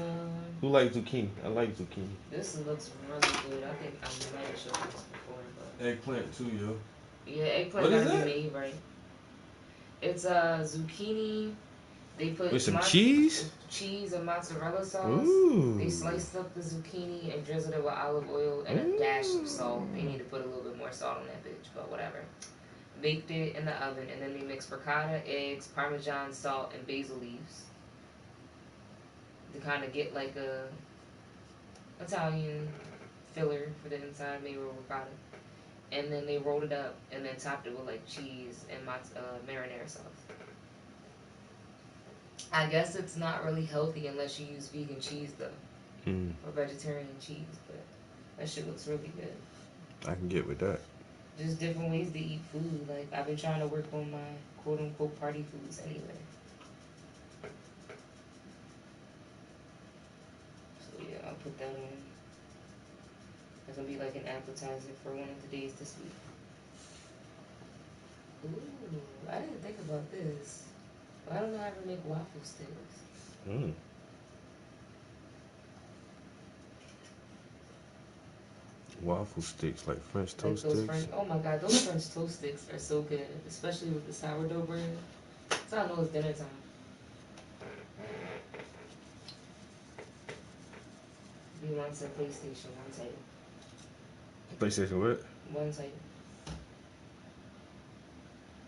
Who likes zucchini? I like zucchini. this looks really good. I think I might have showed this before, but Eggplant too, yo. yeah, eggplant What is gotta that? be made right. It's zucchini. They put With some cheese? cheese and mozzarella sauce. Ooh. They sliced up the zucchini and drizzled it with olive oil and a dash of salt. They need to put a little bit more salt on that bitch, but whatever. Baked it in the oven, and then they mixed ricotta, eggs, Parmesan, salt, and basil leaves to kind of get like a Italian filler for the inside, made with ricotta. And then they rolled it up and then topped it with like cheese and marinara sauce. I guess it's not really healthy unless you use vegan cheese though, or vegetarian cheese, but that shit looks really good. I can get with that. Just different ways to eat food. Like, I've been trying to work on my quote-unquote party foods anyway. So, yeah, I'll put that on. It's gonna be like an appetizer for one of the days this week. Ooh, I didn't think about this. Why don't I ever make waffle sticks? Waffle sticks, like French Like toast those sticks. oh my god, those French toast sticks are so good, especially with the sourdough bread. So I know it's dinner time. B1 said PlayStation, one title. PlayStation what? One title.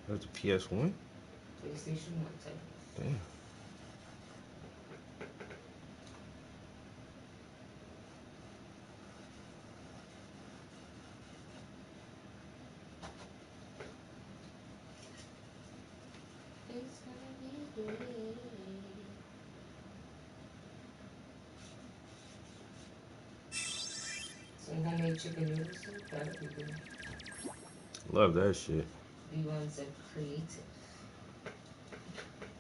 That's a PS1? PlayStation 1 title. Damn. It's gonna be great. Some homemade chicken noodle soup, that would be good. Love that shit. B1 said creative.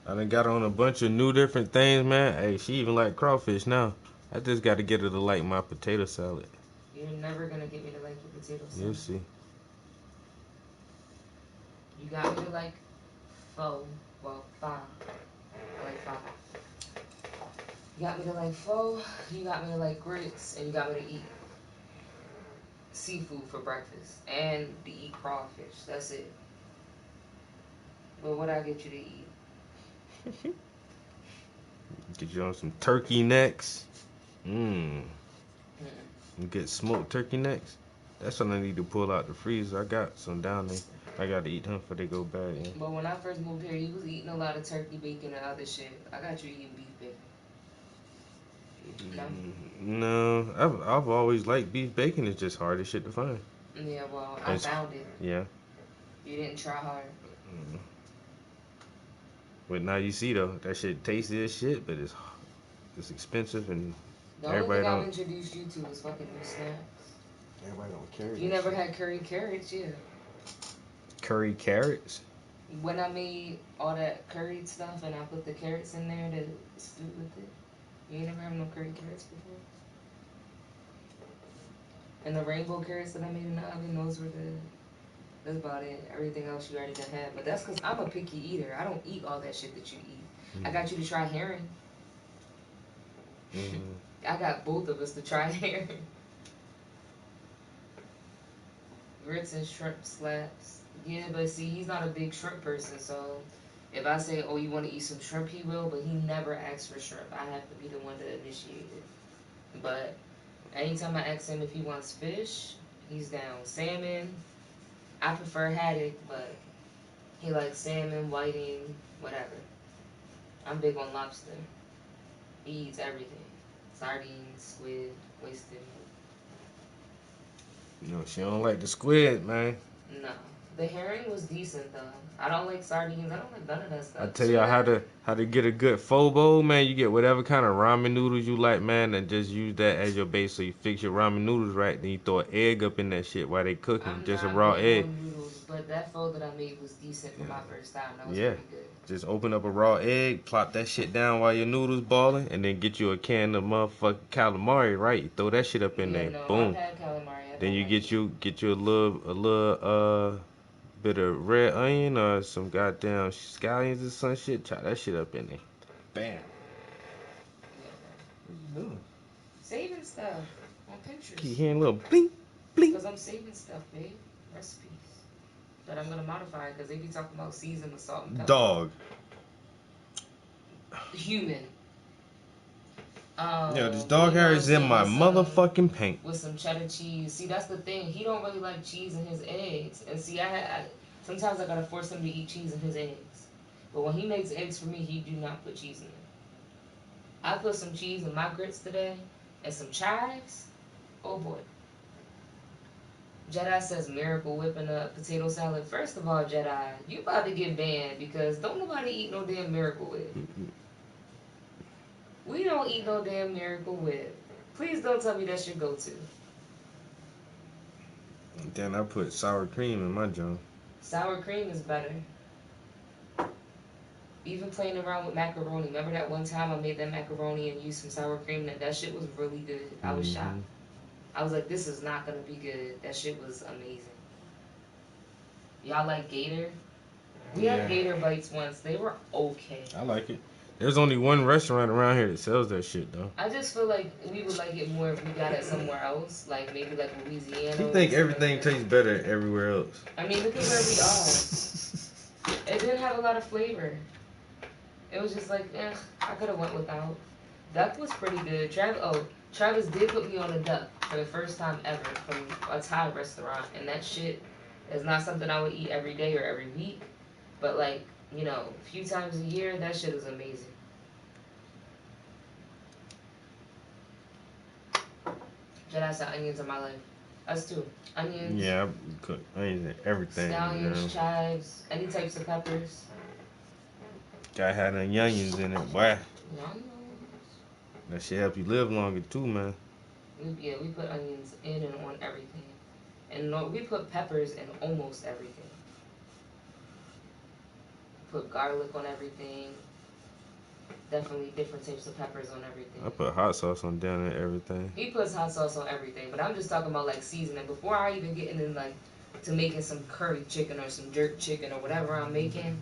I done got on a bunch of new different things, man. Hey, she even like crawfish now. I just got to get her to like my potato salad. You're never gonna get me to like your potato salad. You'll see. You got me to like pho. Well, pho. I like pho. You got me to like pho, you got me to like grits, and you got me to eat seafood for breakfast. And to eat crawfish. That's it. But what I get you to eat? Get you on some turkey necks. Get smoked turkey necks. That's what I need to pull out the freezer. I got some down there. I got to eat them before they go bad. Yeah. But when I first moved here, you was eating a lot of turkey bacon and other shit. I got you eating beef bacon. No? No, I've always liked beef bacon. It's just hard as shit to find. Yeah, well, I found it. Yeah. You didn't try hard. But now you see though, that shit tasty as shit, but it's expensive and The everybody only thing I've don't. introduced you to is fucking new snacks. Everybody don't carry. You never had curry carrots, yeah. Curry carrots. When I made all that curried stuff and I put the carrots in there to stew with it. You ain't never had no curry carrots before? And the rainbow carrots that I made in the oven, that's about it. Everything else you already done had. But that's because I'm a picky eater. I don't eat all that shit that you eat. I got you to try herring. I got both of us to try herring. Grits and shrimp slaps. Yeah, but see, he's not a big shrimp person, so if I say, oh, you want to eat some shrimp, he will, but he never asks for shrimp. I have to be the one to initiate it. But anytime I ask him if he wants fish, he's down. Salmon, I prefer haddock, but he likes salmon, whiting, whatever. I'm big on lobster. He eats everything. Sardines, squid, oyster. No, she don't like the squid, man. No. The herring was decent though. I don't like sardines. I don't like none of that stuff. I tell y'all how to get a good pho bowl, man. You get whatever kind of ramen noodles you like, man, and just use that as your base. So you fix your ramen noodles right, then you throw an egg up in that shit while they cooking, just a raw egg. Noodles, but that pho that I made was decent for my first time. That was Yeah. pretty good. Just open up a raw egg, plop that shit down while your noodles boiling, and then get you a can of motherfucking calamari, right? You throw that shit up in there, No, boom. I've had calamari. Then you get you a little bit of red onion or some goddamn scallions or some shit. Chop that shit up in there. Bam. What you doing? Saving stuff on Pinterest. Keep hearing a little blink, blink. Because I'm saving stuff, babe. Recipes. That I'm gonna modify because they be talking about season with salt and pepper. Dog. Human. Yo, this dog hair is in my motherfucking paint. With some cheddar cheese. See, that's the thing. He don't really like cheese in his eggs. And see, sometimes I gotta force him to eat cheese in his eggs. But when he makes eggs for me, he do not put cheese in them. I put some cheese in my grits today and some chives. Oh boy. Jedi says Miracle whipping up potato salad. First of all, Jedi, you about to get banned because don't nobody eat no damn Miracle Whip. We don't eat no damn Miracle Whip. Please don't tell me that's your go-to. Then I put sour cream in my junk. Sour cream is better. Even playing around with macaroni. Remember that one time I made that macaroni and used some sour cream? That shit was really good. I was shocked. I was like, this is not going to be good. That shit was amazing. Y'all like Gator? We had Gator bites once. They were okay. I like it. There's only one restaurant around here that sells that shit, though. I just feel like we would like it more if we got it somewhere else. Like maybe like Louisiana. You think everything tastes better everywhere else? I mean, look at where we are. It didn't have a lot of flavor. It was just like, I could have went without. Duck was pretty good. Travis did put me on a duck for the first time ever from a Thai restaurant. And that shit is not something I would eat every day or every week. But like, you know, a few times a year, that shit is amazing. Jedi said onions in my life. Us too. Onions. Yeah, I cook onions and everything. Scallions, chives, any types of peppers. Gotta have the onions in it, boy. Onions. That shit help you live longer too, man. We put onions in and on everything. And we put peppers in almost everything. Put garlic on everything. Definitely different types of peppers on everything. I put hot sauce on down and everything. He puts hot sauce on everything, but I'm just talking about like seasoning. Before I even get into like to making some curry chicken or some jerk chicken or whatever I'm making,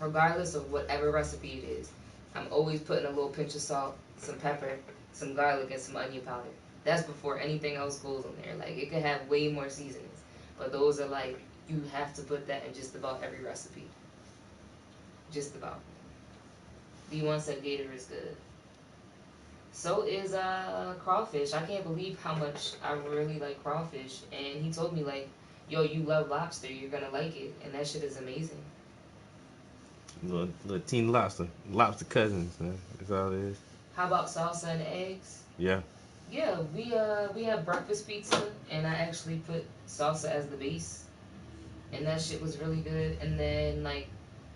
regardless of whatever recipe it is, I'm always putting a little pinch of salt, some pepper, some garlic, and some onion powder. That's before anything else goes on there. Like it could have way more seasonings, but those are like you have to put that in just about every recipe. Just about. D1 said Gator is good. So is crawfish. I can't believe how much I really like crawfish. And he told me like, yo, you love lobster, you're gonna like it, and that shit is amazing. Little teen lobster cousins, man. That's all it is. How about salsa and eggs? Yeah. Yeah, we have breakfast pizza, and I actually put salsa as the base, and that shit was really good. And then like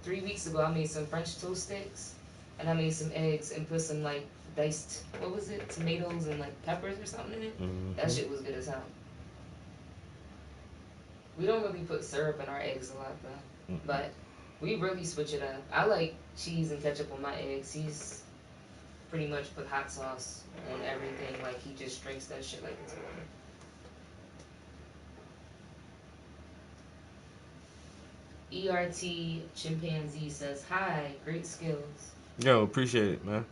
3 weeks ago, I made some French toast sticks, and I made some eggs and put some like diced, what was it, tomatoes and like peppers or something in it. Mm-hmm. That shit was good as hell. We don't really put syrup in our eggs a lot though, but we really switch it up. I like cheese and ketchup on my eggs. He's pretty much put hot sauce on everything. Like he just drinks that shit like it's water. ERT Chimpanzee says, hi, great skills. Yo, appreciate it, man.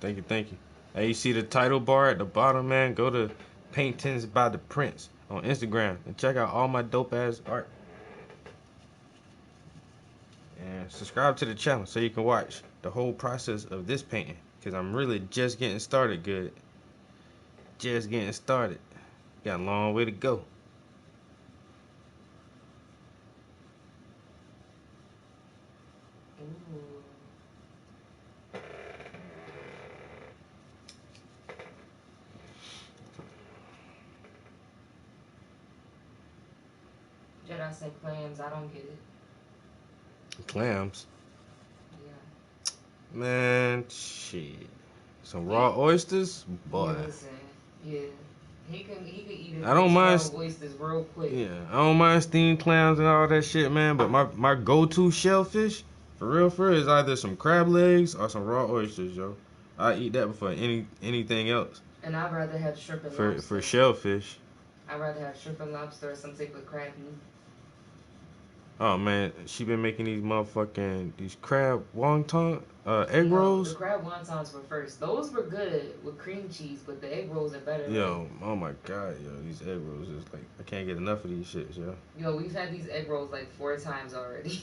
Thank you. Hey, you see the title bar at the bottom, man? Go to Paintings by the Prince on Instagram and check out all my dope ass art. And subscribe to the channel so you can watch the whole process of this painting. Because I'm really just getting started good. Just getting started. Got a long way to go. Jedi said clams. I don't get it. Clams? Yeah. Man, shit. Some raw oysters? Boy. Yeah, listen. Yeah. He could eat it. I don't mind. Oysters real quick. Yeah, I don't mind steamed clams and all that shit, man. But my go-to shellfish, for real, is either some crab legs or some raw oysters, yo. I eat that before anything else. And I'd rather have shrimp and For lobster. shellfish. I'd rather have shrimp and lobster or some type of crab meat. Oh man, she been making these crab wonton egg rolls. The crab wontons were first. Those were good with cream cheese, but the egg rolls are better. Yo, oh my god, yo, these egg rolls is like I can't get enough of these shits, yo. Yo, we've had these egg rolls like 4 times already.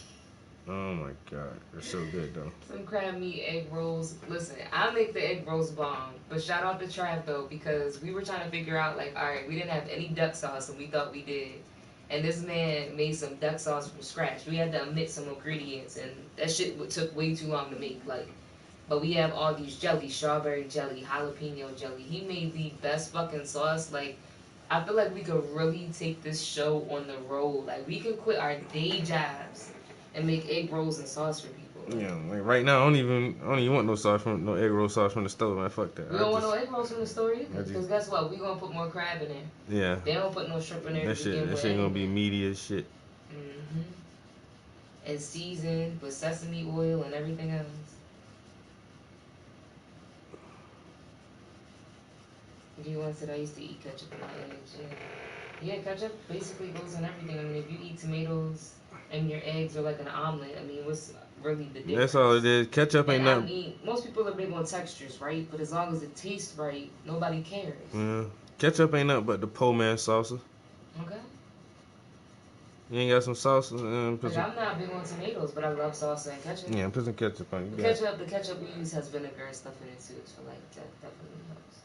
Oh my god, they're so good though. Some crab meat egg rolls. Listen, I make the egg rolls bomb, but shout out to Trav though, because we were trying to figure out like, all right, we didn't have any duck sauce and we thought we did. And this man made some duck sauce from scratch. We had to omit some ingredients, and that shit took way too long to make. Like, but we have all these jellies, strawberry jelly, jalapeno jelly. He made the best fucking sauce. Like, I feel like we could really take this show on the road. Like, we can quit our day jobs and make egg rolls and sauce for people. Yeah, like right now, I don't even want no egg roll sauce from the stove, man. Fuck that. We don't want no egg rolls from the store either. Because guess what? We gonna put more crab in there. Yeah. They don't put no shrimp in there. That shit gonna be meaty as shit. And seasoned with sesame oil and everything else. You once said I used to eat ketchup in my eggs. Yeah, ketchup basically goes on everything. I mean, if you eat tomatoes and your eggs are like an omelet, I mean, what's really the difference? That's all it is. Ketchup ain't nothing. I mean, most people are big on textures, right? But as long as it tastes right, nobody cares. Yeah. Ketchup ain't nothing but the po' man salsa. Okay. You ain't got some salsa? Like, I'm not big on tomatoes, but I love salsa and ketchup. Yeah, put some ketchup on. The ketchup we use has vinegar and stuff in it too, so like that definitely helps.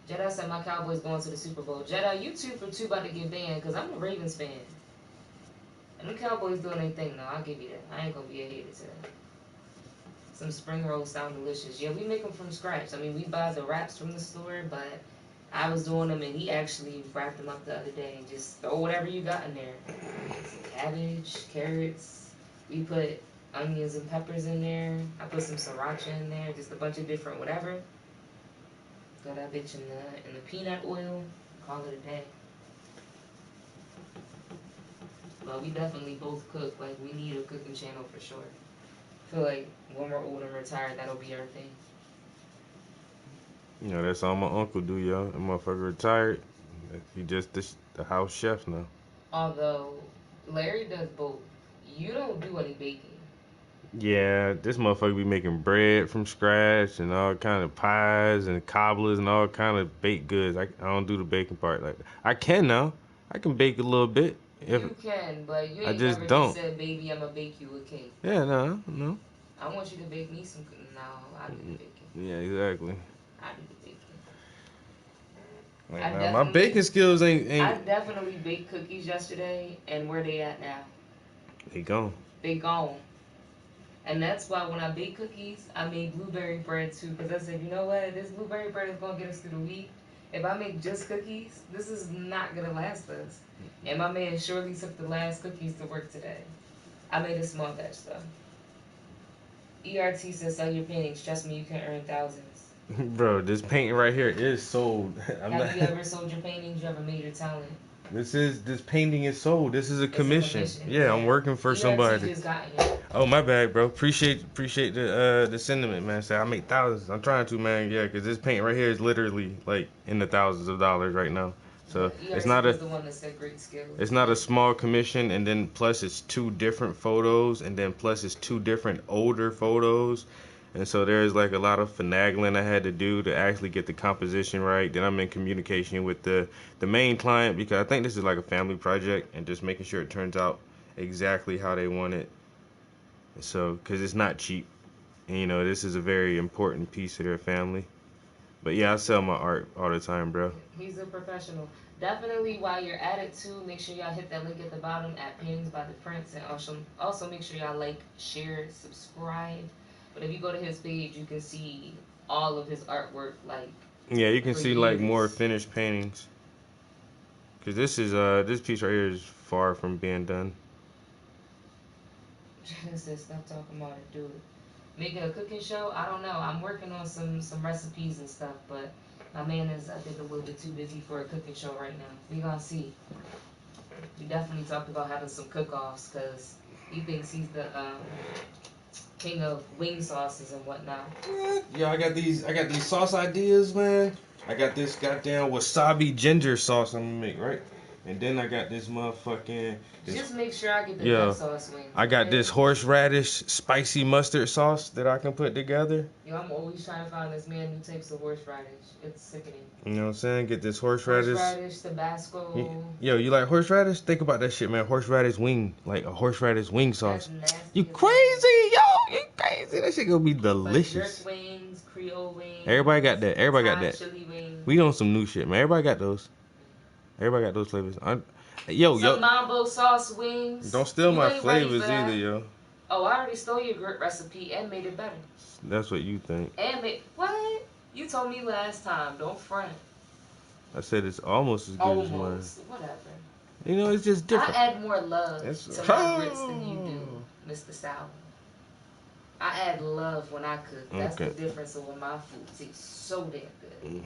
Jedi said my Cowboys going to the Super Bowl. Jedi, you 2 for 2 about to get banned because I'm a Ravens fan. And the Cowboys doing their thing though, I'll give you that. I ain't gonna be a hater to that. Some spring rolls sound delicious. Yeah, we make them from scratch. I mean, we buy the wraps from the store, but I was doing them and he actually wrapped them up the other day. Just throw whatever you got in there. Some cabbage, carrots. We put onions and peppers in there. I put some sriracha in there. Just a bunch of different whatever. Throw that bitch in the peanut oil. Call it a day. But we definitely both cook. Like, we need a cooking channel for sure. I feel like when we're old and retired, that'll be our thing. You know, that's all my uncle do, y'all. That motherfucker retired. He just the house chef now. Although, Larry does both. You don't do any baking. Yeah, this motherfucker be making bread from scratch and all kind of pies and cobblers and all kind of baked goods. I don't do the baking part. Like, I can now. I can bake a little bit. You can, but you ain't I just never don't. said, baby, I'ma bake you a cake. Yeah, no. I want you to bake me some. No, I do the baking. Yeah, exactly. I do the baking. Like, my baking skills ain't. I definitely baked cookies yesterday, and where they at now? They gone. They gone. And that's why when I bake cookies, I made blueberry bread too, because I said, you know what, this blueberry bread is gonna get us through the week. If I make just cookies, this is not gonna last us. And my man surely took the last cookies to work today. I made a small batch though. ERT says sell your paintings. Trust me, you can earn thousands. Bro, this painting right here is sold. Have you ever sold your paintings? You ever made your talent? This painting is sold. This is a commission. Yeah, I'm working for somebody. Just got here. Oh, my bad, bro. Appreciate the sentiment, man. Say I make thousands. I'm trying to, man. Yeah, because this paint right here is literally like in the thousands of dollars right now. So it's not the one that said great skills. It's not a small commission, and then plus it's 2 different photos, and then plus it's 2 different older photos. And so there's like a lot of finagling I had to do to actually get the composition right. Then I'm in communication with the main client, because I think this is like a family project, and just making sure it turns out exactly how they want it. So, because it's not cheap. And, you know, this is a very important piece of their family. But yeah, I sell my art all the time, bro. He's a professional. Definitely, while you're at it too, make sure y'all hit that link at the bottom at Paintings by the Prince, and also make sure y'all like, share, subscribe. But if you go to his page, you can see all of his artwork, like. Yeah, you can see like more finished paintings. Cause this piece right here is far from being done. Says stop talking about it, do it. Making a cooking show? I don't know. I'm working on some recipes and stuff, but my man is, I think, a little bit too busy for a cooking show right now. We gonna see. We definitely talked about having some cook-offs, because he thinks he's the king of wing sauces and whatnot. Yeah, I got these sauce ideas, man. I got this goddamn wasabi ginger sauce I'm gonna make, right? And then I got this motherfucking. Just make sure I get the Yeah. duck sauce wing. I got this horseradish spicy mustard sauce that I can put together. Yo, I'm always trying to find this man who takes the horseradish. It's sickening. You know what I'm saying? Get this horseradish. Horseradish, Tabasco. Yo, you like horseradish? Think about that shit, man. Horseradish wing. Like a horseradish wing sauce. That's nasty. You crazy, yo? You crazy? That shit gonna be delicious. Jerk wings, Creole wings. Everybody got that. Everybody got that. Chili wings. We on some new shit, man. Everybody got those. Everybody got those flavors. Yo. Mambo sauce wings. Don't steal You my ain't ready flavors for that. either, yo. Oh, I already stole your grit recipe and made it better. That's what you think. And made what? You told me last time. Don't front. I said it's almost as good as mine. Almost. Whatever. You know, it's just different. I add more love That's- to my grits than you do, Mr. Sour. I add love when I cook. That's Okay. the difference of when my food tastes so damn good.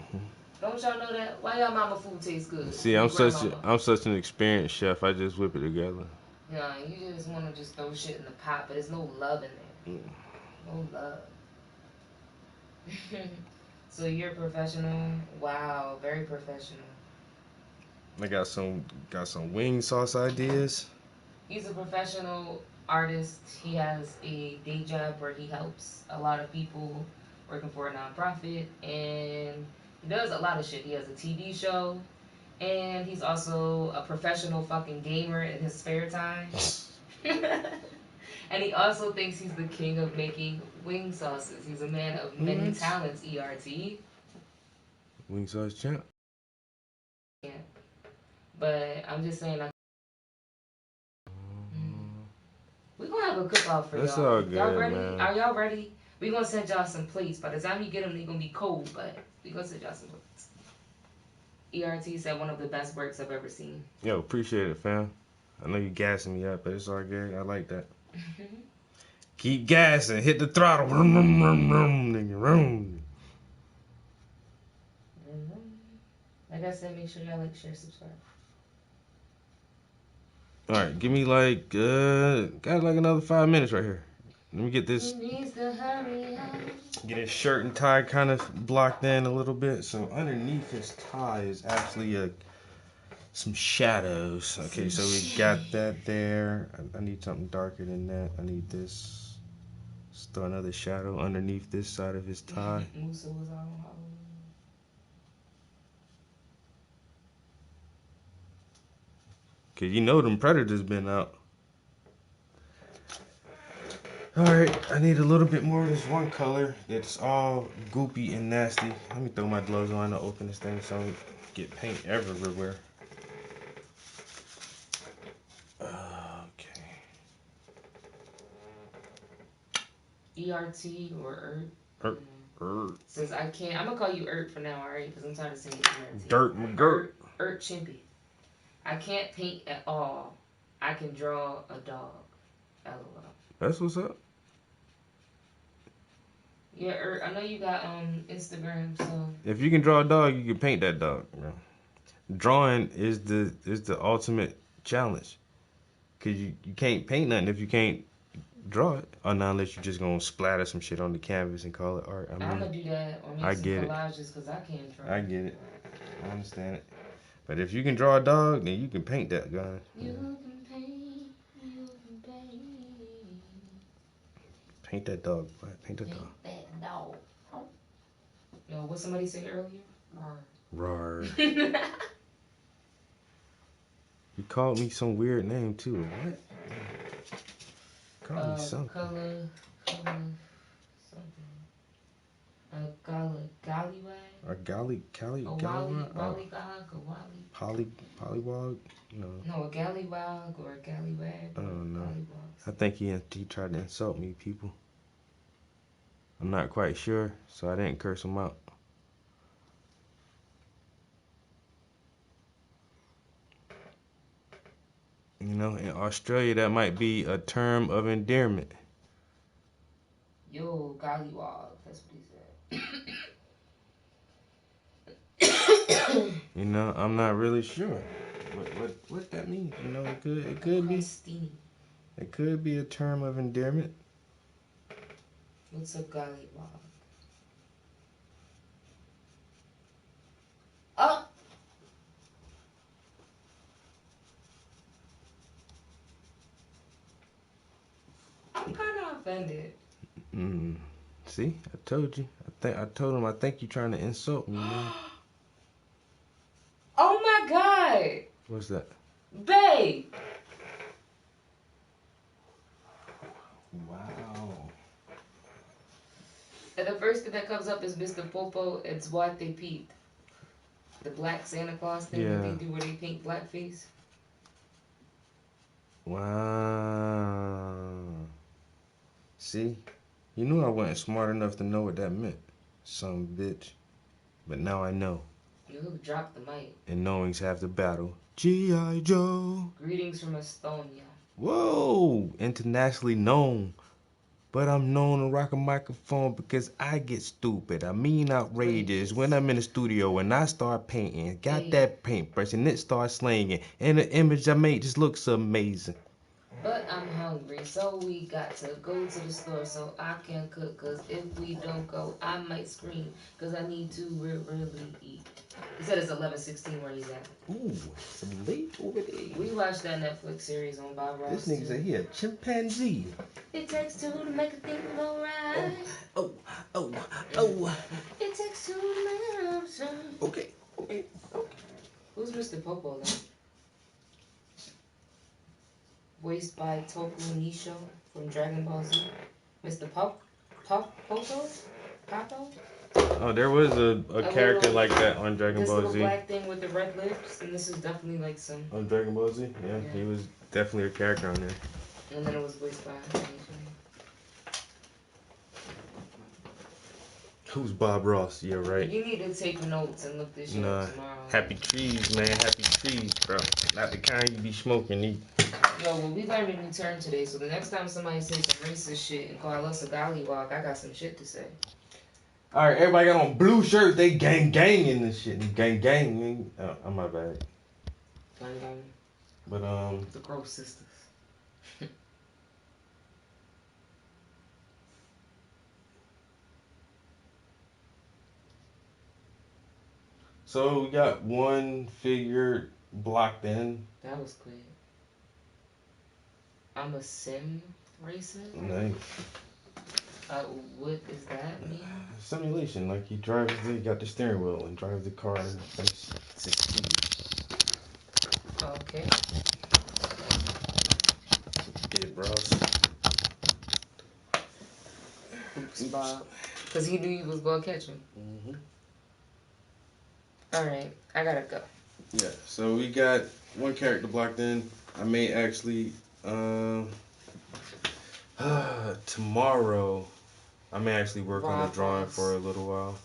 Don't y'all know that? Why y'all mama food tastes good? See, Your I'm grandmama. such an experienced chef. I just whip it together. Yeah, you just want to just throw shit in the pot, but there's no love in there. No love. So you're a professional? Wow, very professional. I got some wing sauce ideas. He's a professional artist. He has a day job where he helps a lot of people working for a nonprofit, and he does a lot of shit. He has a TV show, and he's also a professional fucking gamer in his spare time. And he also thinks he's the king of making wing sauces. He's a man of many talents, ERT. Wing sauce champ. Yeah. But I'm just saying, we're going to have a cook-off for That's y'all. all good, Y'all ready? man. Are y'all ready? We're going to send y'all some plates. By the time you get them, they're going to be cold, but we're going to send y'all some plates. ERT said one of the best works I've ever seen. Yo, appreciate it, fam. I know you gassing me up, but it's all good. I like that. Keep gassing. Hit the throttle. Vroom, vroom, vroom, vroom, nigga, vroom. Like I said, make sure y'all like, share, subscribe. All right, give me like got like another 5 minutes right here. Let me get this. He needs to hurry up. Get his shirt and tie kind of blocked in a little bit. So underneath his tie is actually some shadows. Okay, so we got that there. I need something darker than that. I need this. Let's throw another shadow underneath this side of his tie. Musa was on Halloween. Cause you know them predators been out. Alright, I need a little bit more of this one color that's all goopy and nasty. Let me throw my gloves on to open this thing so I don't get paint everywhere. Okay. ERT or ERT? Since I can't, I'm gonna call you ERT for now, alright? Because I'm tired of saying ERT. Dirt McGirt. ERT Chimpy. I can't paint at all. I can draw a dog. LOL. That's what's up. Yeah, ERT, I know you got Instagram, so If you can draw a dog, you can paint that dog, bro. Drawing is the ultimate challenge. Cause you can't paint nothing if you can't draw it. Or not unless you're just gonna splatter some shit on the canvas and call it art. I'm gonna do that or I make some get it. collages because I can't draw. I get it. I understand it. But if you can draw a dog, then you can paint that guy. You can paint, you can paint. Paint that dog, boy. Paint that dog. That dog. Yo, what somebody said earlier? Rawr. You called me some weird name too. What? Call me something. Color something. Gallywag? Or Gallywog? Pollywog? No. No, a gallywog or a gallywag. I don't know. I think he tried to insult me, people. I'm not quite sure, so I didn't curse him out. You know, in Australia, that might be a term of endearment. Yo, gollywog. That's what he said. You know, I'm not really sure what that means. You know, it could be. It could be a term of endearment. What's a gollywog? Oh! offended. See, I told you. I told him I think you're trying to insult me, man. Oh my God. What's that? Babe. Wow. And the first thing that comes up is Mr. Popo. It's what they peeped. The black Santa Claus thing that they do where they paint blackface. Wow. See? You knew I wasn't smart enough to know what that meant. Some bitch. But now I know. You dropped the mic. And knowing's half the battle. G.I. Joe. Greetings from Estonia. Whoa. Internationally known. But I'm known to rock a microphone because I get stupid. I mean outrageous. When I'm in the studio and I start painting. Got that paintbrush and it starts slinging. And the image I made just looks amazing. But I'm hungry, so we got to go to the store so I can cook. Cause if we don't go, I might scream. Cause I need to really eat. He said it's 11:16 where he's at. Ooh, some late over there. We watched that Netflix series on Bob Ross. This nigga said he a chimpanzee. It takes two to make a thing go right. Oh. It takes two to make a love song. Okay. Who's Mr. Popo then? Voiced by Toku Nisho from Dragon Ball Z. Mr. Popo? Oh, there was a character little, like that on Dragon this Ball little Z. black thing with the red lips, and this is definitely like some. On Dragon Ball Z? Yeah, he was definitely a character on there. And then it was voiced by. Who's Bob Ross? Yeah, right. You need to take notes and look this shit Nah, up tomorrow. happy trees, man. Happy trees, bro. Not the kind you be smoking. Yo, well, we learned a new term today, so the next time somebody says some racist shit and call us a gollywog, I got some shit to say. All right, everybody got on blue shirts. They gang in this shit. Gang. Oh, my bad. Gang. But The Gross Sisters. So we got one figure blocked in. That was quick. I'm a sim racer? Nice. What does that mean? Simulation, like he got the steering wheel and drives the car and succeed. Okay. Get Ross. Oops, Bob. Because he knew he was going to catch him. Mm-hmm. Alright, I gotta go. Yeah, so we got one character blocked in. I may actually, tomorrow, I may actually work on the drawing for a little while.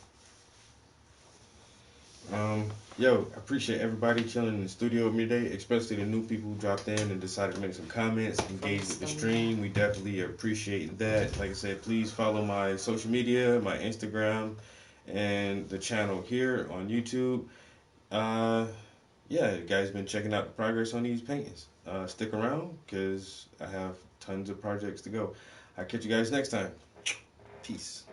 Yo, I appreciate everybody chilling in the studio with me today, especially the new people who dropped in and decided to make some comments, engage with the stream. We definitely appreciate that. Like I said, please follow my social media, my Instagram, and the channel here on YouTube. Yeah, you guys been checking out the progress on these paintings. Stick around because I have tons of projects to go. I'll catch you guys next time. Peace.